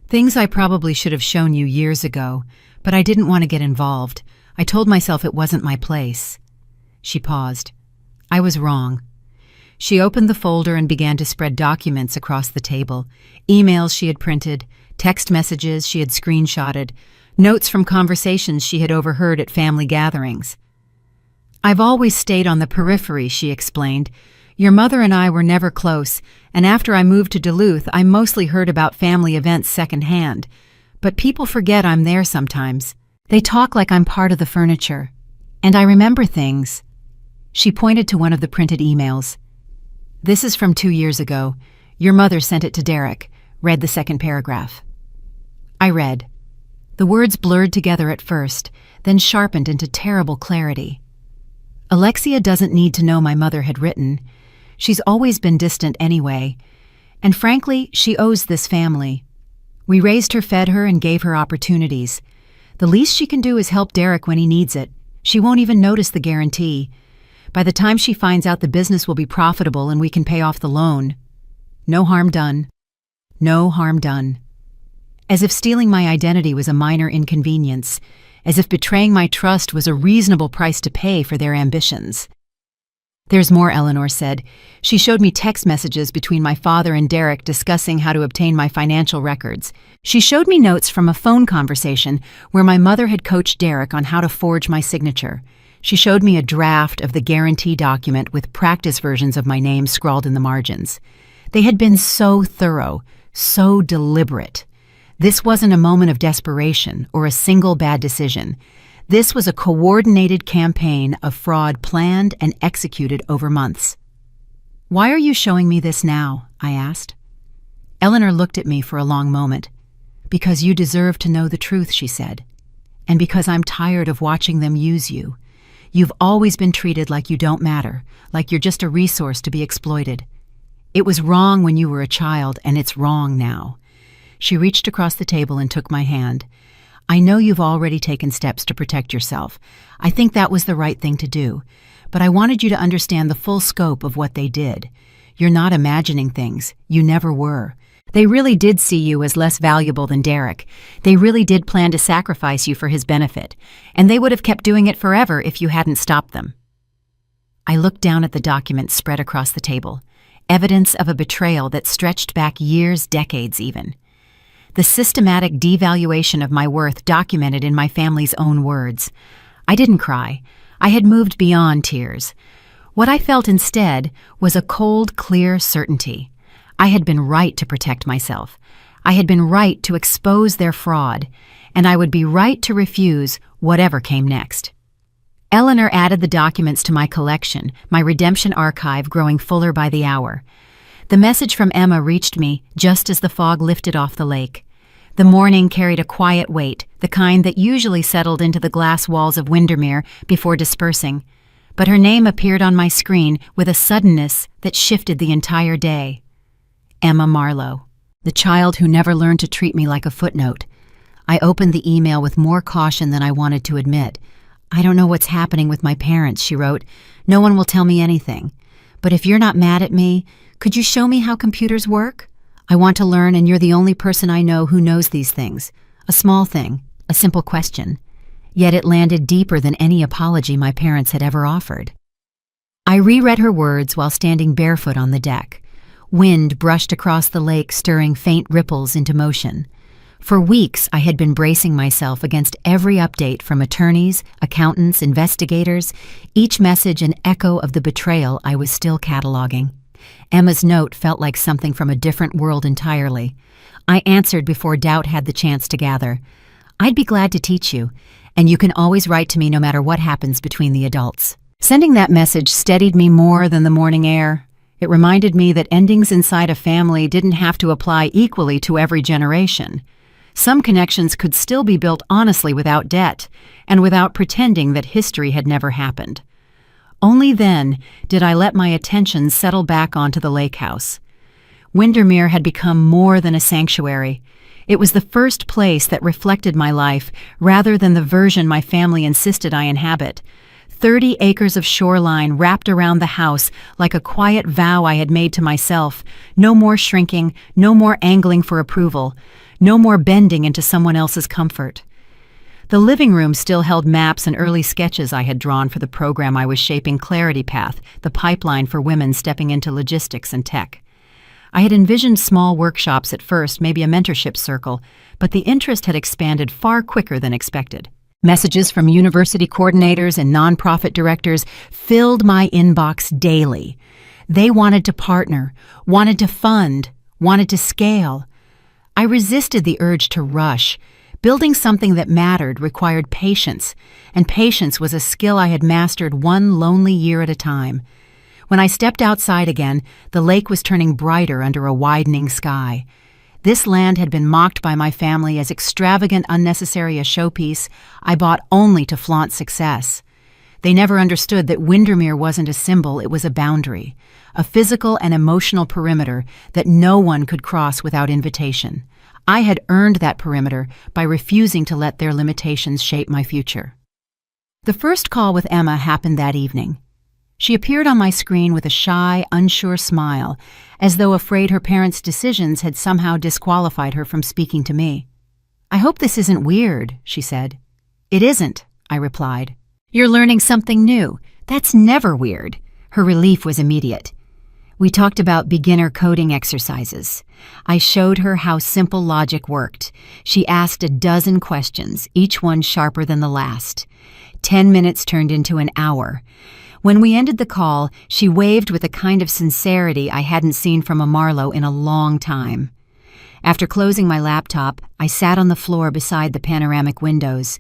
"Things I probably should have shown you years ago, but I didn't want to get involved. I told myself it wasn't my place." She paused. I was wrong. She opened the folder and began to spread documents across the table. Emails she had printed, text messages she had screenshotted, notes from conversations she had overheard at family gatherings. "I've always stayed on the periphery," she explained. "Your mother and I were never close, and after I moved to Duluth, I mostly heard about family events secondhand. But people forget I'm there sometimes. They talk like I'm part of the furniture. And I remember things." She pointed to one of the printed emails. "This is from 2 years ago. Your mother sent it to Derek," read the second paragraph. I read. The words blurred together at first, then sharpened into terrible clarity. "Alexia doesn't need to know my mother had written. She's always been distant anyway. And frankly, she owes this family. We raised her, fed her, and gave her opportunities. The least she can do is help Derek when he needs it. She won't even notice the guarantee. By the time she finds out the business will be profitable and we can pay off the loan. No harm done. No harm done." As if stealing my identity was a minor inconvenience, as if betraying my trust was a reasonable price to pay for their ambitions. "There's more," Eleanor said. She showed me text messages between my father and Derek discussing how to obtain my financial records. She showed me notes from a phone conversation where my mother had coached Derek on how to forge my signature. She showed me a draft of the guarantee document with practice versions of my name scrawled in the margins. They had been so thorough, so deliberate. This wasn't a moment of desperation or a single bad decision. This was a coordinated campaign of fraud planned and executed over months. "Why are you showing me this now?" I asked. Eleanor looked at me for a long moment. "Because you deserve to know the truth," she said. "And because I'm tired of watching them use you. You've always been treated like you don't matter, like you're just a resource to be exploited. It was wrong when you were a child, and it's wrong now." She reached across the table and took my hand. "I know you've already taken steps to protect yourself. I think that was the right thing to do. But I wanted you to understand the full scope of what they did. You're not imagining things. You never were. They really did see you as less valuable than Derek. They really did plan to sacrifice you for his benefit. And they would have kept doing it forever if you hadn't stopped them." I looked down at the documents spread across the table. Evidence of a betrayal that stretched back years, decades even. The systematic devaluation of my worth documented in my family's own words. I didn't cry. I had moved beyond tears. What I felt instead was a cold, clear certainty. I had been right to protect myself. I had been right to expose their fraud, and I would be right to refuse whatever came next. Eleanor added the documents to my collection, my redemption archive growing fuller by the hour. The message from Emma reached me just as the fog lifted off the lake. The morning carried a quiet weight, the kind that usually settled into the glass walls of Windermere before dispersing. But her name appeared on my screen with a suddenness that shifted the entire day. Emma Marlowe, the child who never learned to treat me like a footnote. I opened the email with more caution than I wanted to admit. "I don't know what's happening with my parents," she wrote. "No one will tell me anything. But if you're not mad at me, could you show me how computers work? I want to learn, and you're the only person I know who knows these things." A small thing, a simple question. Yet it landed deeper than any apology my parents had ever offered. I reread her words while standing barefoot on the deck. Wind brushed across the lake, stirring faint ripples into motion. For weeks, I had been bracing myself against every update from attorneys, accountants, investigators, each message an echo of the betrayal I was still cataloging. Emma's note felt like something from a different world entirely. I answered before doubt had the chance to gather. "I'd be glad to teach you, and you can always write to me no matter what happens between the adults." Sending that message steadied me more than the morning air. It reminded me that endings inside a family didn't have to apply equally to every generation. Some connections could still be built honestly without debt, and without pretending that history had never happened. Only then did I let my attention settle back onto the lake house. Windermere had become more than a sanctuary. It was the first place that reflected my life rather than the version my family insisted I inhabit. 30 acres of shoreline wrapped around the house like a quiet vow I had made to myself. No more shrinking, no more angling for approval, no more bending into someone else's comfort. The living room still held maps and early sketches I had drawn for the program I was shaping, Clarity Path, the pipeline for women stepping into logistics and tech. I had envisioned small workshops at first, maybe a mentorship circle, but the interest had expanded far quicker than expected. Messages from university coordinators and nonprofit directors filled my inbox daily. They wanted to partner, wanted to fund, wanted to scale. I resisted the urge to rush. Building something that mattered required patience, and patience was a skill I had mastered one lonely year at a time. When I stepped outside again, the lake was turning brighter under a widening sky. This land had been mocked by my family as extravagant, unnecessary a showpiece I bought only to flaunt success. They never understood that Windermere wasn't a symbol, it was a boundary, a physical and emotional perimeter that no one could cross without invitation. I had earned that perimeter by refusing to let their limitations shape my future. The first call with Emma happened that evening. She appeared on my screen with a shy, unsure smile, as though afraid her parents' decisions had somehow disqualified her from speaking to me. "I hope this isn't weird," she said. "It isn't," I replied. "You're learning something new. That's never weird." Her relief was immediate. We talked about beginner coding exercises. I showed her how simple logic worked. She asked a dozen questions, each one sharper than the last. 10 minutes turned into an hour. When we ended the call, she waved with a kind of sincerity I hadn't seen from a Marlowe in a long time. After closing my laptop, I sat on the floor beside the panoramic windows.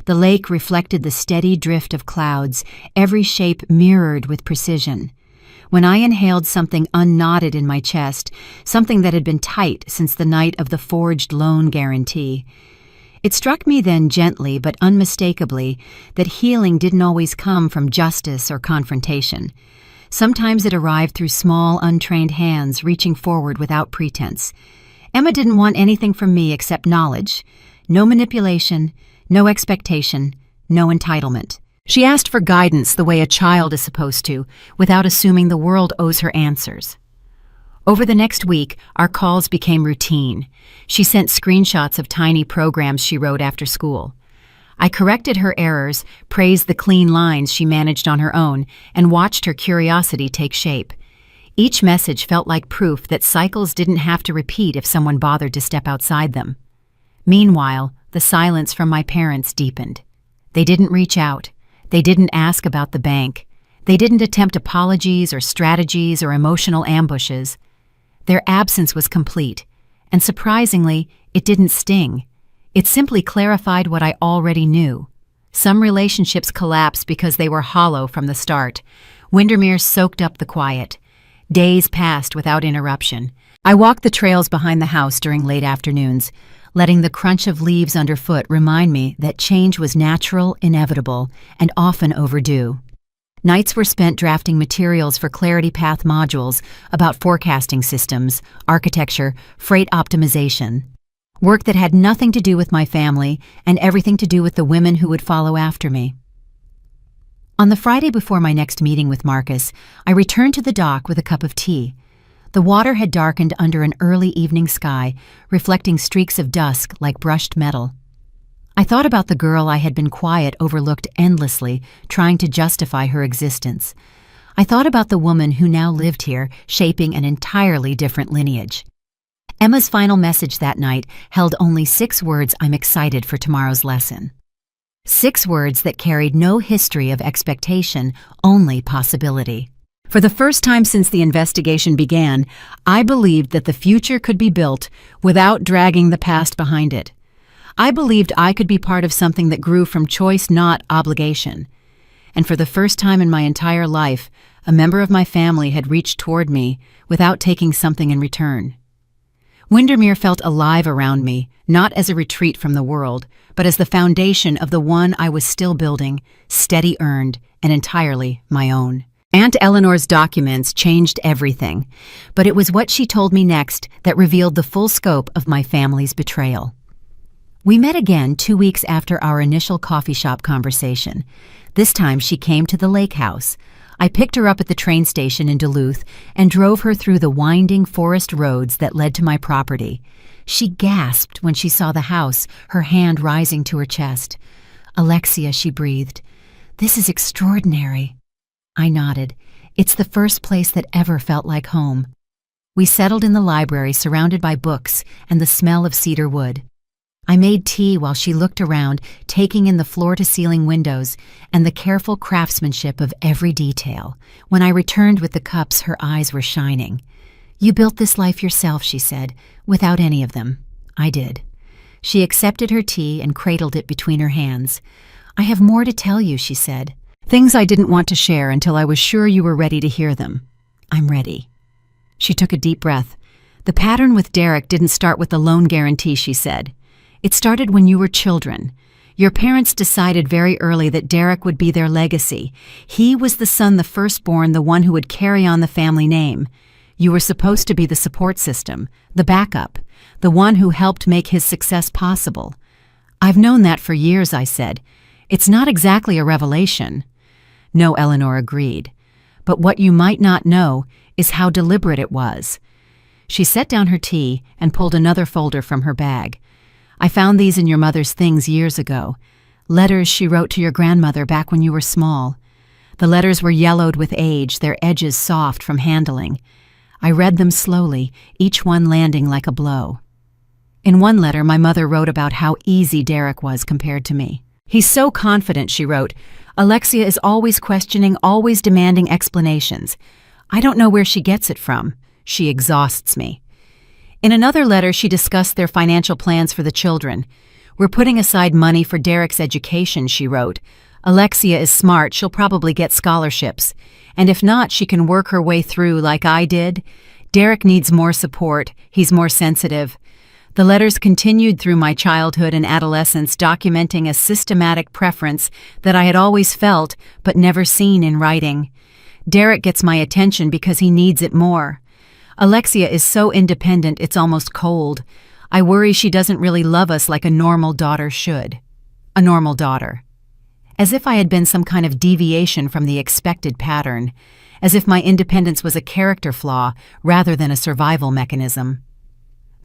The lake reflected the steady drift of clouds, every shape mirrored with precision. When I inhaled something unknotted in my chest, something that had been tight since the night of the forged loan guarantee, it struck me then gently but unmistakably that healing didn't always come from justice or confrontation. Sometimes it arrived through small, untrained hands reaching forward without pretense. Emma didn't want anything from me except knowledge. No manipulation, no expectation, no entitlement. She asked for guidance the way a child is supposed to, without assuming the world owes her answers. Over the next week, our calls became routine. She sent screenshots of tiny programs she wrote after school. I corrected her errors, praised the clean lines she managed on her own, and watched her curiosity take shape. Each message felt like proof that cycles didn't have to repeat if someone bothered to step outside them. Meanwhile, the silence from my parents deepened. They didn't reach out. They didn't ask about the bank. They didn't attempt apologies or strategies or emotional ambushes. Their absence was complete, And surprisingly, it didn't sting. It simply clarified what I already knew. Some relationships collapse because they were hollow from the start. Windermere soaked up the quiet. Days passed without interruption. I walked the trails behind the house during late afternoons, letting the crunch of leaves underfoot remind me that change was natural, inevitable, and often overdue. Nights were spent drafting materials for Clarity Path modules about forecasting systems, architecture, freight optimization. Work that had nothing to do with my family and everything to do with the women who would follow after me. On the Friday before my next meeting with Marcus, I returned to the dock with a cup of tea. The water had darkened under an early evening sky, reflecting streaks of dusk like brushed metal. I thought about the girl I had been quiet, overlooked endlessly, trying to justify her existence. I thought about the woman who now lived here, shaping an entirely different lineage. Emma's final message that night held only 6 words: I'm excited for tomorrow's lesson. 6 words that carried no history of expectation, only possibility. For the first time since the investigation began, I believed that the future could be built without dragging the past behind it. I believed I could be part of something that grew from choice, not obligation. And for the first time in my entire life, a member of my family had reached toward me without taking something in return. Windermere felt alive around me, not as a retreat from the world, but as the foundation of the one I was still building, steady earned, and entirely my own. Aunt Eleanor's documents changed everything, but it was what she told me next that revealed the full scope of my family's betrayal. We met again 2 weeks after our initial coffee shop conversation. This time she came to the lake house. I picked her up at the train station in Duluth and drove her through the winding forest roads that led to my property. She gasped when she saw the house, her hand rising to her chest. "Alexia," she breathed, "this is extraordinary." I nodded. It's the first place that ever felt like home. We settled in the library, surrounded by books and the smell of cedar wood. I made tea while she looked around, taking in the floor-to-ceiling windows and the careful craftsmanship of every detail. When I returned with the cups, her eyes were shining. "You built this life yourself," she said, "without any of them." I did. She accepted her tea and cradled it between her hands. "I have more to tell you," she said. "Things I didn't want to share until I was sure you were ready to hear them." "I'm ready." She took a deep breath. "The pattern with Derek didn't start with the loan guarantee," she said. "It started when you were children. Your parents decided very early that Derek would be their legacy. He was the son, the firstborn, the one who would carry on the family name. You were supposed to be the support system, the backup, the one who helped make his success possible." "I've known that for years," I said. "It's not exactly a revelation." "No," Eleanor agreed. "But what you might not know is how deliberate it was." She set down her tea and pulled another folder from her bag. "I found these in your mother's things years ago. Letters she wrote to your grandmother back when you were small. The letters were yellowed with age, their edges soft from handling. I read them slowly, each one landing like a blow. In one letter, my mother wrote about how easy Derek was compared to me. "He's so confident," she wrote. "Alexia is always questioning, always demanding explanations. I don't know where she gets it from. She exhausts me." In another letter, she discussed their financial plans for the children. "We're putting aside money for Derek's education," she wrote. "Alexia is smart, she'll probably get scholarships. And if not, she can work her way through like I did. Derek needs more support, he's more sensitive." The letters continued through my childhood and adolescence, documenting a systematic preference that I had always felt but never seen in writing. "Derek gets my attention because he needs it more. Alexia is so independent it's almost cold. I worry she doesn't really love us like a normal daughter should." A normal daughter. As if I had been some kind of deviation from the expected pattern. As if my independence was a character flaw rather than a survival mechanism.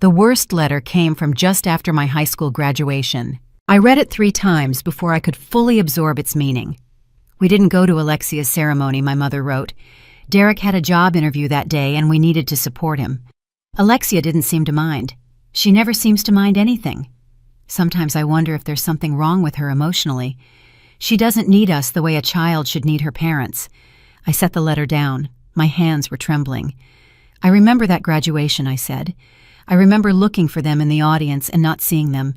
The worst letter came from just after my high school graduation. I read it 3 times before I could fully absorb its meaning. "We didn't go to Alexia's ceremony," my mother wrote. "Derek had a job interview that day and we needed to support him. Alexia didn't seem to mind. She never seems to mind anything. Sometimes I wonder if there's something wrong with her emotionally. She doesn't need us the way a child should need her parents." I set the letter down. My hands were trembling. "I remember that graduation," I said. I remember looking for them in the audience and not seeing them.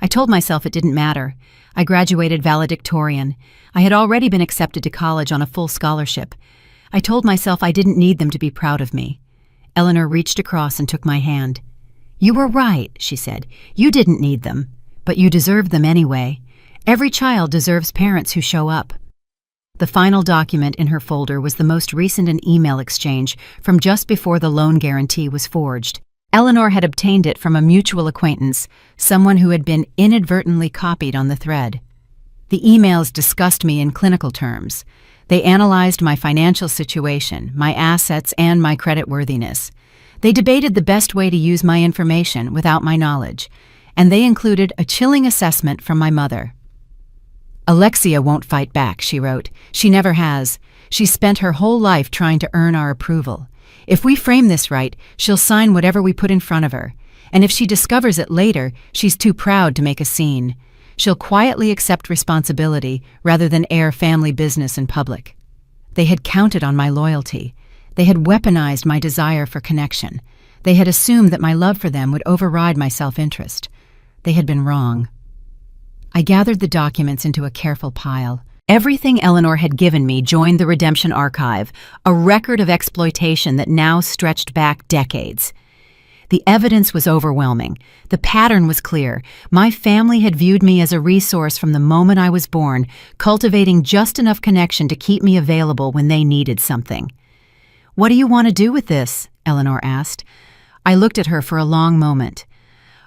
I told myself it didn't matter. I graduated valedictorian. I had already been accepted to college on a full scholarship. I told myself I didn't need them to be proud of me. Eleanor reached across and took my hand. "You were right," she said. "You didn't need them, but you deserved them anyway. Every child deserves parents who show up." The final document in her folder was the most recent email exchange from just before the loan guarantee was forged. Eleanor had obtained it from a mutual acquaintance, someone who had been inadvertently copied on the thread. The emails discussed me in clinical terms. They analyzed my financial situation, my assets, and my creditworthiness. They debated the best way to use my information without my knowledge, and they included a chilling assessment from my mother. "Alexia won't fight back," she wrote. "She never has. She's spent her whole life trying to earn our approval. If we frame this right, she'll sign whatever we put in front of her. And if she discovers it later, she's too proud to make a scene. She'll quietly accept responsibility rather than air family business in public." They had counted on my loyalty. They had weaponized my desire for connection. They had assumed that my love for them would override my self-interest. They had been wrong. I gathered the documents into a careful pile. Everything Eleanor had given me joined the Redemption Archive, a record of exploitation that now stretched back decades. The evidence was overwhelming. The pattern was clear. My family had viewed me as a resource from the moment I was born, cultivating just enough connection to keep me available when they needed something. "What do you want to do with this?" Eleanor asked. I looked at her for a long moment.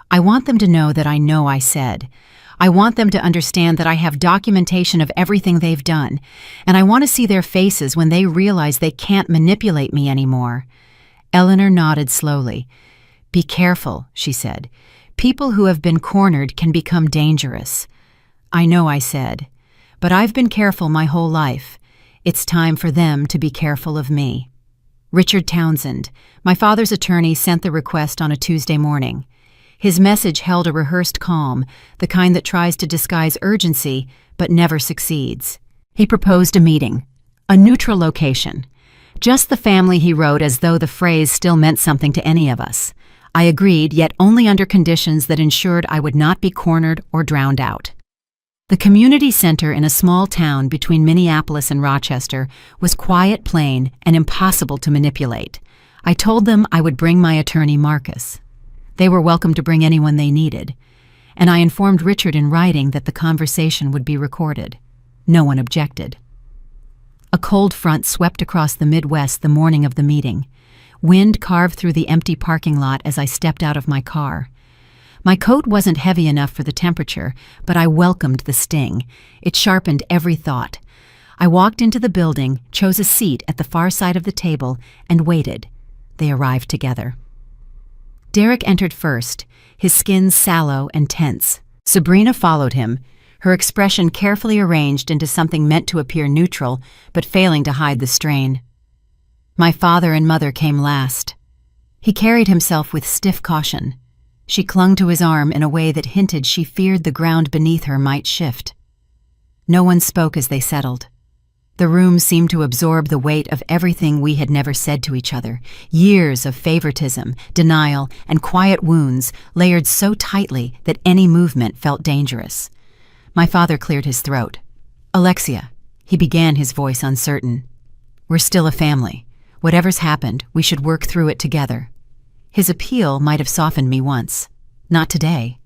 "I want them to know that I know," I said. "I want them to understand that I have documentation of everything they've done, and I want to see their faces when they realize they can't manipulate me anymore." Eleanor nodded slowly. "Be careful," she said. "People who have been cornered can become dangerous." "I know," I said, "but I've been careful my whole life. It's time for them to be careful of me." Richard Townsend, my father's attorney, sent the request on a Tuesday morning. His message held a rehearsed calm, the kind that tries to disguise urgency but never succeeds. He proposed a meeting, a neutral location. Just the family, he wrote, as though the phrase still meant something to any of us. I agreed, yet only under conditions that ensured I would not be cornered or drowned out. The community center in a small town between Minneapolis and Rochester was quiet, plain, and impossible to manipulate. I told them I would bring my attorney, Marcus. They were welcome to bring anyone they needed, and I informed Richard in writing that the conversation would be recorded. No one objected. A cold front swept across the Midwest the morning of the meeting. Wind carved through the empty parking lot as I stepped out of my car. My coat wasn't heavy enough for the temperature, but I welcomed the sting. It sharpened every thought. I walked into the building, chose a seat at the far side of the table, and waited. They arrived together. Derek entered first, his skin sallow and tense. Sabrina followed him, her expression carefully arranged into something meant to appear neutral, but failing to hide the strain. My father and mother came last. He carried himself with stiff caution. She clung to his arm in a way that hinted she feared the ground beneath her might shift. No one spoke as they settled. The room seemed to absorb the weight of everything we had never said to each other, years of favoritism, denial, and quiet wounds layered so tightly that any movement felt dangerous. My father cleared his throat. "Alexia," he began, his voice uncertain. "We're still a family. Whatever's happened, we should work through it together." His appeal might have softened me once. Not today.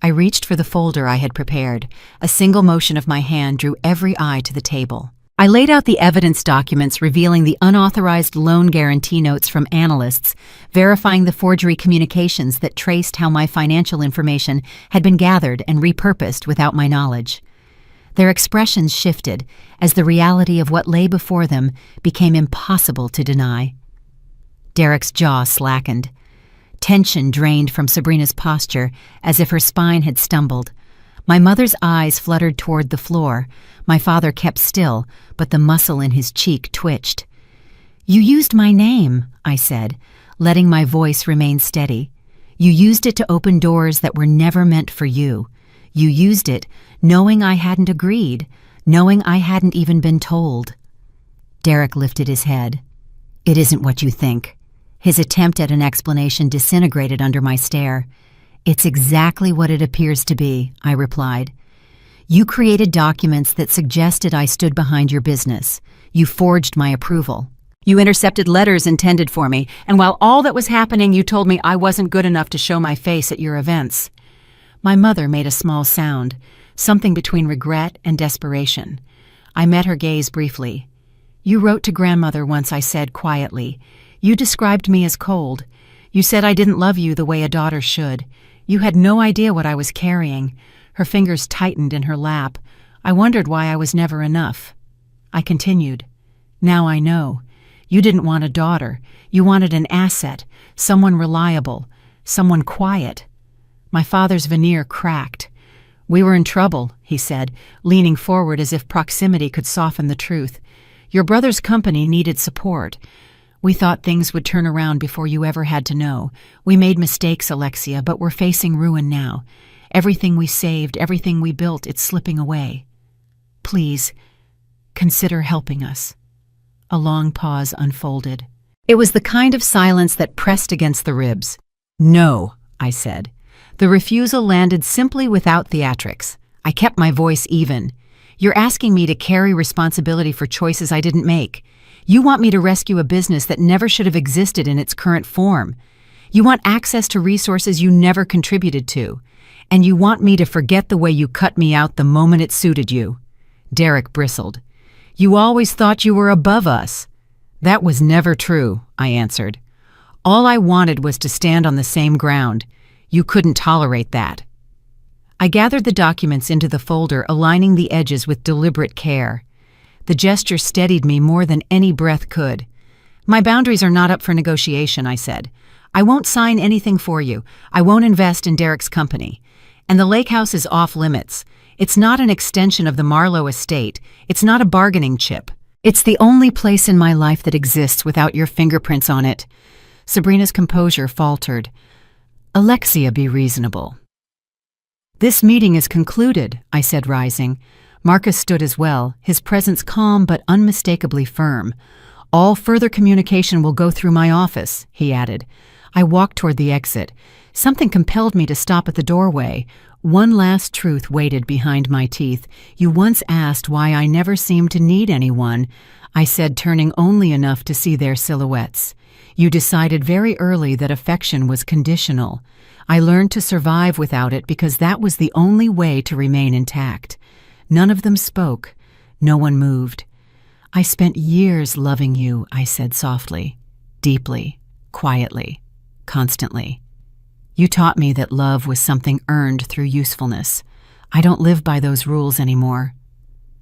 I reached for the folder I had prepared. A single motion of my hand drew every eye to the table. I laid out the evidence documents revealing the unauthorized loan guarantee notes from analysts, verifying the forgery communications that traced how my financial information had been gathered and repurposed without my knowledge. Their expressions shifted as the reality of what lay before them became impossible to deny. Derek's jaw slackened. Tension drained from Sabrina's posture as if her spine had stumbled. My mother's eyes fluttered toward the floor. My father kept still, but the muscle in his cheek twitched. "You used my name," I said, letting my voice remain steady. "You used it to open doors that were never meant for you. You used it knowing I hadn't agreed, knowing I hadn't even been told." Derek lifted his head. "It isn't what you think." His attempt at an explanation disintegrated under my stare. "It's exactly what it appears to be," I replied. "You created documents that suggested I stood behind your business. You forged my approval. You intercepted letters intended for me, and while all that was happening, you told me I wasn't good enough to show my face at your events." My mother made a small sound, something between regret and desperation. I met her gaze briefly. "You wrote to grandmother once," I said quietly. "You described me as cold. You said I didn't love you the way a daughter should. You had no idea what I was carrying." Her fingers tightened in her lap. I wondered why I was never enough. I continued. "Now I know. You didn't want a daughter. You wanted an asset, someone reliable, someone quiet." My father's veneer cracked. "We were in trouble," he said, leaning forward as if proximity could soften the truth. "Your brother's company needed support. We thought things would turn around before you ever had to know. We made mistakes, Alexia, but we're facing ruin now. Everything we saved, everything we built, it's slipping away. Please, consider helping us." A long pause unfolded. It was the kind of silence that pressed against the ribs. "No," I said. The refusal landed simply without theatrics. I kept my voice even. "You're asking me to carry responsibility for choices I didn't make. You want me to rescue a business that never should have existed in its current form. You want access to resources you never contributed to. And you want me to forget the way you cut me out the moment it suited you." Derek bristled. "You always thought you were above us." "That was never true," I answered. "All I wanted was to stand on the same ground. You couldn't tolerate that." I gathered the documents into the folder, aligning the edges with deliberate care. The gesture steadied me more than any breath could. "My boundaries are not up for negotiation," I said. "I won't sign anything for you. I won't invest in Derek's company. And the lake house is off limits. It's not an extension of the Marlowe estate. It's not a bargaining chip. It's the only place in my life that exists without your fingerprints on it." Sabrina's composure faltered. "Alexia, be reasonable." "This meeting is concluded," I said, rising. Marcus stood as well, his presence calm but unmistakably firm. "All further communication will go through my office," he added. I walked toward the exit. Something compelled me to stop at the doorway. One last truth waited behind my teeth. "You once asked why I never seemed to need anyone," I said, turning only enough to see their silhouettes. "You decided very early that affection was conditional. I learned to survive without it because that was the only way to remain intact." None of them spoke. No one moved. "I spent years loving you," I said softly, deeply, quietly, constantly. "You taught me that love was something earned through usefulness. I don't live by those rules anymore."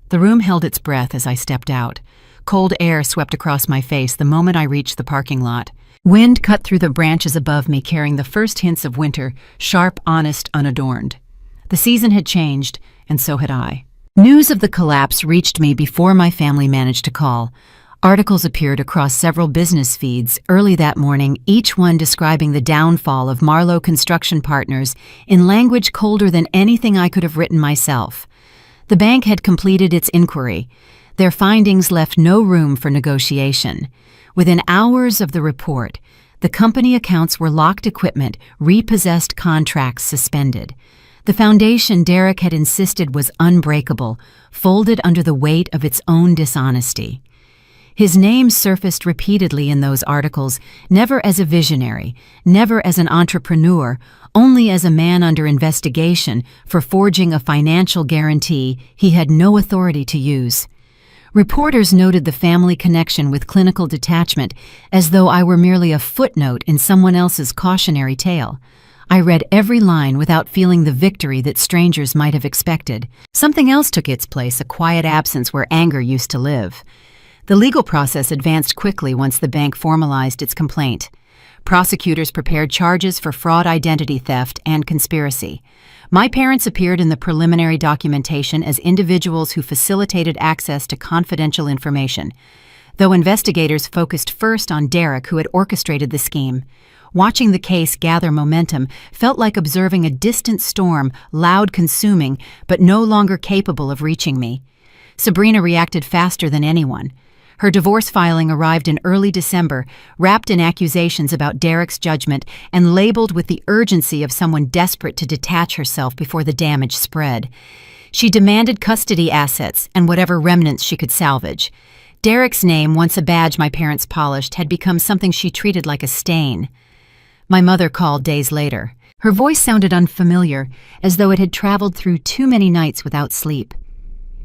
The room held its breath as I stepped out. Cold air swept across my face the moment I reached the parking lot. Wind cut through the branches above me, carrying the first hints of winter, sharp, honest, unadorned. The season had changed, and so had I. News of the collapse reached me before my family managed to call. Articles appeared across several business feeds early that morning, each one describing the downfall of Marlowe Construction Partners in language colder than anything I could have written myself. The bank had completed its inquiry. Their findings left no room for negotiation. Within hours of the report, the company accounts were locked, equipment, repossessed, contracts suspended. The foundation Derek had insisted was unbreakable, folded under the weight of its own dishonesty. His name surfaced repeatedly in those articles, never as a visionary, never as an entrepreneur, only as a man under investigation for forging a financial guarantee he had no authority to use. Reporters noted the family connection with clinical detachment as though I were merely a footnote in someone else's cautionary tale. I read every line without feeling the victory that strangers might have expected. Something else took its place, a quiet absence where anger used to live. The legal process advanced quickly once the bank formalized its complaint. Prosecutors prepared charges for fraud, identity theft, and conspiracy. My parents appeared in the preliminary documentation as individuals who facilitated access to confidential information, though investigators focused first on Derek, who had orchestrated the scheme. Watching the case gather momentum felt like observing a distant storm, loud, consuming, but no longer capable of reaching me. Sabrina reacted faster than anyone. Her divorce filing arrived in early December, wrapped in accusations about Derek's judgment and labeled with the urgency of someone desperate to detach herself before the damage spread. She demanded custody assets and whatever remnants she could salvage. Derek's name, once a badge my parents polished, had become something she treated like a stain. My mother called days later. Her voice sounded unfamiliar, as though it had traveled through too many nights without sleep.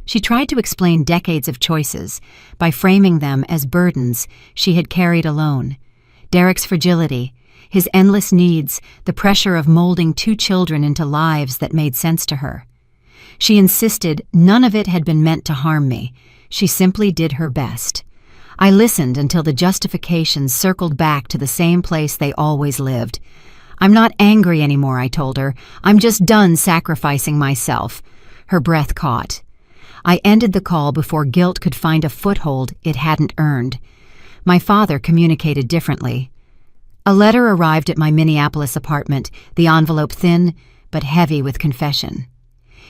She tried to explain decades of choices by framing them as burdens she had carried alone. Derek's fragility, his endless needs, the pressure of molding 2 children into lives that made sense to her. She insisted none of it had been meant to harm me. She simply did her best. I listened until the justifications circled back to the same place they always lived. "I'm not angry anymore," I told her. "I'm just done sacrificing myself." Her breath caught. I ended the call before guilt could find a foothold it hadn't earned. My father communicated differently. A letter arrived at my Minneapolis apartment, the envelope thin but heavy with confession.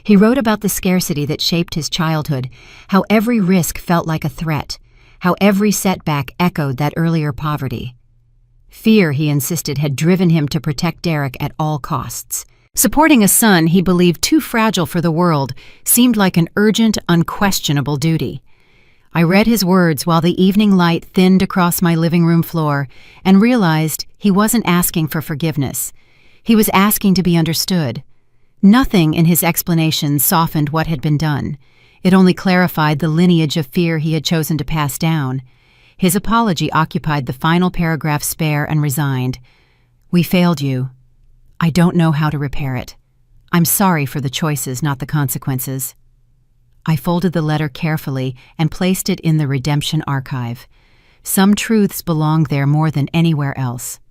He wrote about the scarcity that shaped his childhood, how every risk felt like a threat, how every setback echoed that earlier poverty. Fear, he insisted, had driven him to protect Derek at all costs. Supporting a son he believed too fragile for the world seemed like an urgent, unquestionable duty. I read his words while the evening light thinned across my living room floor and realized he wasn't asking for forgiveness. He was asking to be understood. Nothing in his explanation softened what had been done. It only clarified the lineage of fear he had chosen to pass down. His apology occupied the final paragraph spare and resigned. "We failed you. I don't know how to repair it. I'm sorry for the choices, not the consequences." I folded the letter carefully and placed it in the redemption archive. Some truths belonged there more than anywhere else.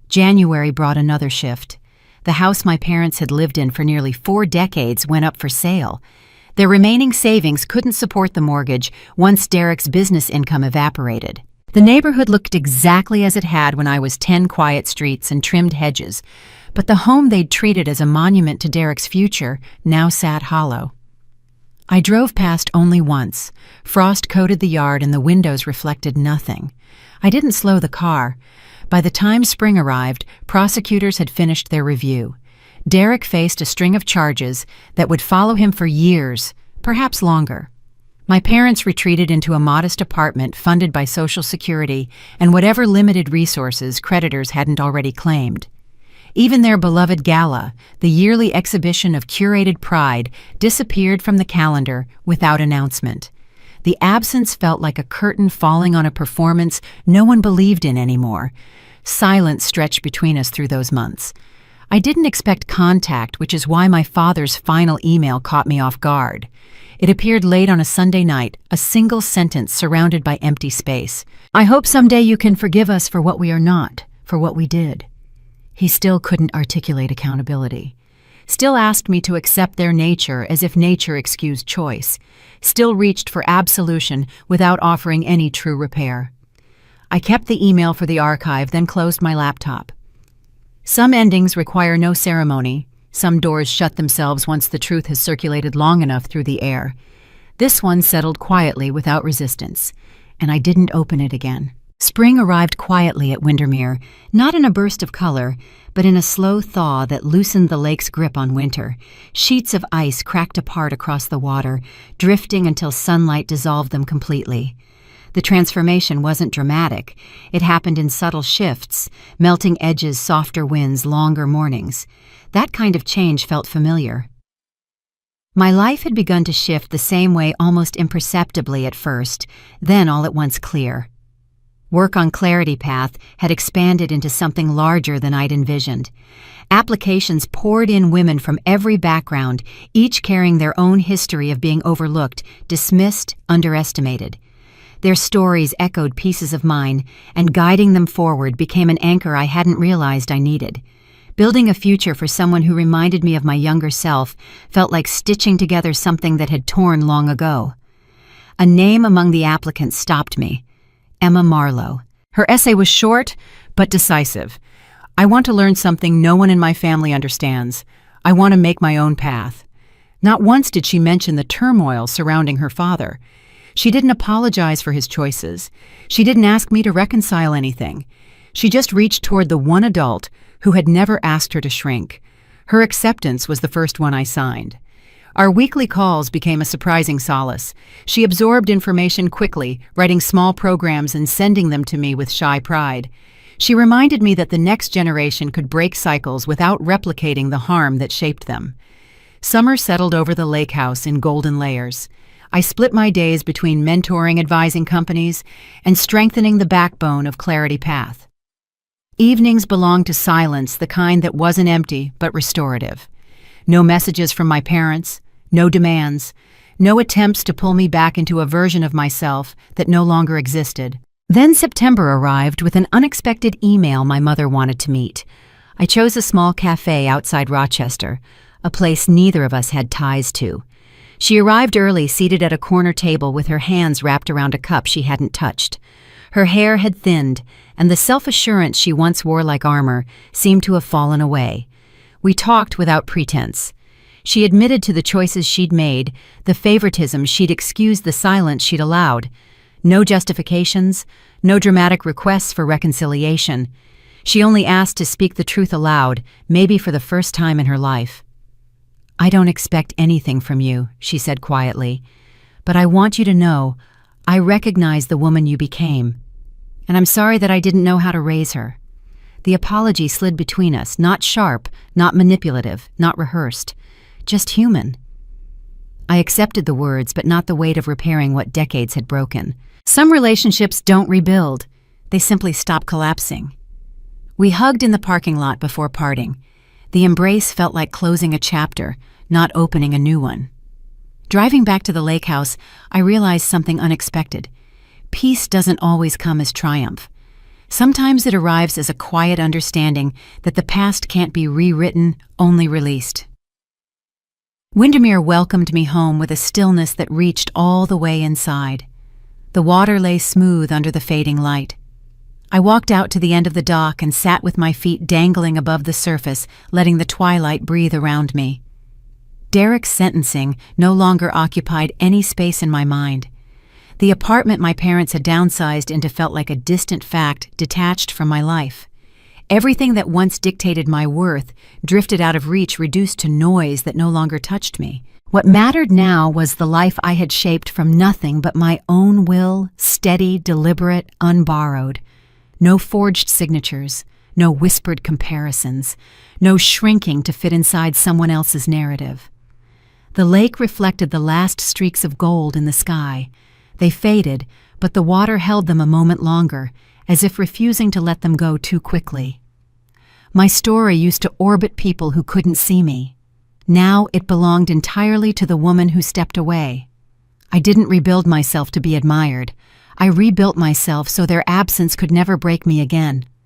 January brought another shift. The house my parents had lived in for nearly 4 decades went up for sale. Their remaining savings couldn't support the mortgage once Derek's business income evaporated. The neighborhood looked exactly as it had when I was 10 quiet streets and trimmed hedges, but the home they'd treated as a monument to Derek's future now sat hollow. I drove past only once. Frost coated the yard and the windows reflected nothing. I didn't slow the car. By the time spring arrived, prosecutors had finished their review. Derek faced a string of charges that would follow him for years, perhaps longer. My parents retreated into a modest apartment funded by Social Security and whatever limited resources creditors hadn't already claimed. Even their beloved gala, the yearly exhibition of curated pride, disappeared from the calendar without announcement. The absence felt like a curtain falling on a performance no one believed in anymore. Silence stretched between us through those months. I didn't expect contact, which is why my father's final email caught me off guard. It appeared late on a Sunday night, a single sentence surrounded by empty space. "I hope someday you can forgive us for what we are not, for what we did." He still couldn't articulate accountability. Still asked me to accept their nature as if nature excused choice. Still reached for absolution without offering any true repair. I kept the email for the archive, then closed my laptop. Some endings require no ceremony. Some doors shut themselves once the truth has circulated long enough through the air. This one settled quietly without resistance, and I didn't open it again. Spring arrived quietly at Windermere, not in a burst of color, but in a slow thaw that loosened the lake's grip on winter. Sheets of ice cracked apart across the water, drifting until sunlight dissolved them completely. The transformation wasn't dramatic. It happened in subtle shifts, melting edges, softer winds, longer mornings. That kind of change felt familiar. My life had begun to shift the same way almost imperceptibly at first, then all at once clear. Work on Clarity Path had expanded into something larger than I'd envisioned. Applications poured in, women from every background, each carrying their own history of being overlooked, dismissed, underestimated. Their stories echoed pieces of mine, and guiding them forward became an anchor I hadn't realized I needed. Building a future for someone who reminded me of my younger self felt like stitching together something that had torn long ago. A name among the applicants stopped me. Emma Marlowe. Her essay was short, but decisive. "I want to learn something no one in my family understands. I want to make my own path." Not once did she mention the turmoil surrounding her father. She didn't apologize for his choices. She didn't ask me to reconcile anything. She just reached toward the one adult who had never asked her to shrink. Her acceptance was the first one I signed. Our weekly calls became a surprising solace. She absorbed information quickly, writing small programs and sending them to me with shy pride. She reminded me that the next generation could break cycles without replicating the harm that shaped them. Summer settled over the lake house in golden layers. I split my days between mentoring advising companies and strengthening the backbone of Clarity Path. Evenings belonged to silence, the kind that wasn't empty but restorative. No messages from my parents, no demands, no attempts to pull me back into a version of myself that no longer existed. Then September arrived with an unexpected email my mother wanted to meet. I chose a small cafe outside Rochester, a place neither of us had ties to. She arrived early, seated at a corner table with her hands wrapped around a cup she hadn't touched. Her hair had thinned, and the self-assurance she once wore like armor seemed to have fallen away. We talked without pretense. She admitted to the choices she'd made, the favoritism she'd excused, the silence she'd allowed. No justifications, no dramatic requests for reconciliation. She only asked to speak the truth aloud, maybe for the first time in her life. "I don't expect anything from you," she said quietly, "but I want you to know I recognize the woman you became, and I'm sorry that I didn't know how to raise her." The apology slid between us, not sharp, not manipulative, not rehearsed, just human. I accepted the words, but not the weight of repairing what decades had broken. Some relationships don't rebuild, they simply stop collapsing. We hugged in the parking lot before parting. The embrace felt like closing a chapter, not opening a new one. Driving back to the lake house, I realized something unexpected. Peace doesn't always come as triumph. Sometimes it arrives as a quiet understanding that the past can't be rewritten, only released. Windermere welcomed me home with a stillness that reached all the way inside. The water lay smooth under the fading light. I walked out to the end of the dock and sat with my feet dangling above the surface, letting the twilight breathe around me. Derek's sentencing no longer occupied any space in my mind. The apartment my parents had downsized into felt like a distant fact detached from my life. Everything that once dictated my worth drifted out of reach, reduced to noise that no longer touched me. What mattered now was the life I had shaped from nothing but my own will, steady, deliberate, unborrowed. No forged signatures, no whispered comparisons, no shrinking to fit inside someone else's narrative. The lake reflected the last streaks of gold in the sky. They faded, but the water held them a moment longer, as if refusing to let them go too quickly. My story used to orbit people who couldn't see me. Now it belonged entirely to the woman who stepped away. I didn't rebuild myself to be admired. I rebuilt myself so their absence could never break me again.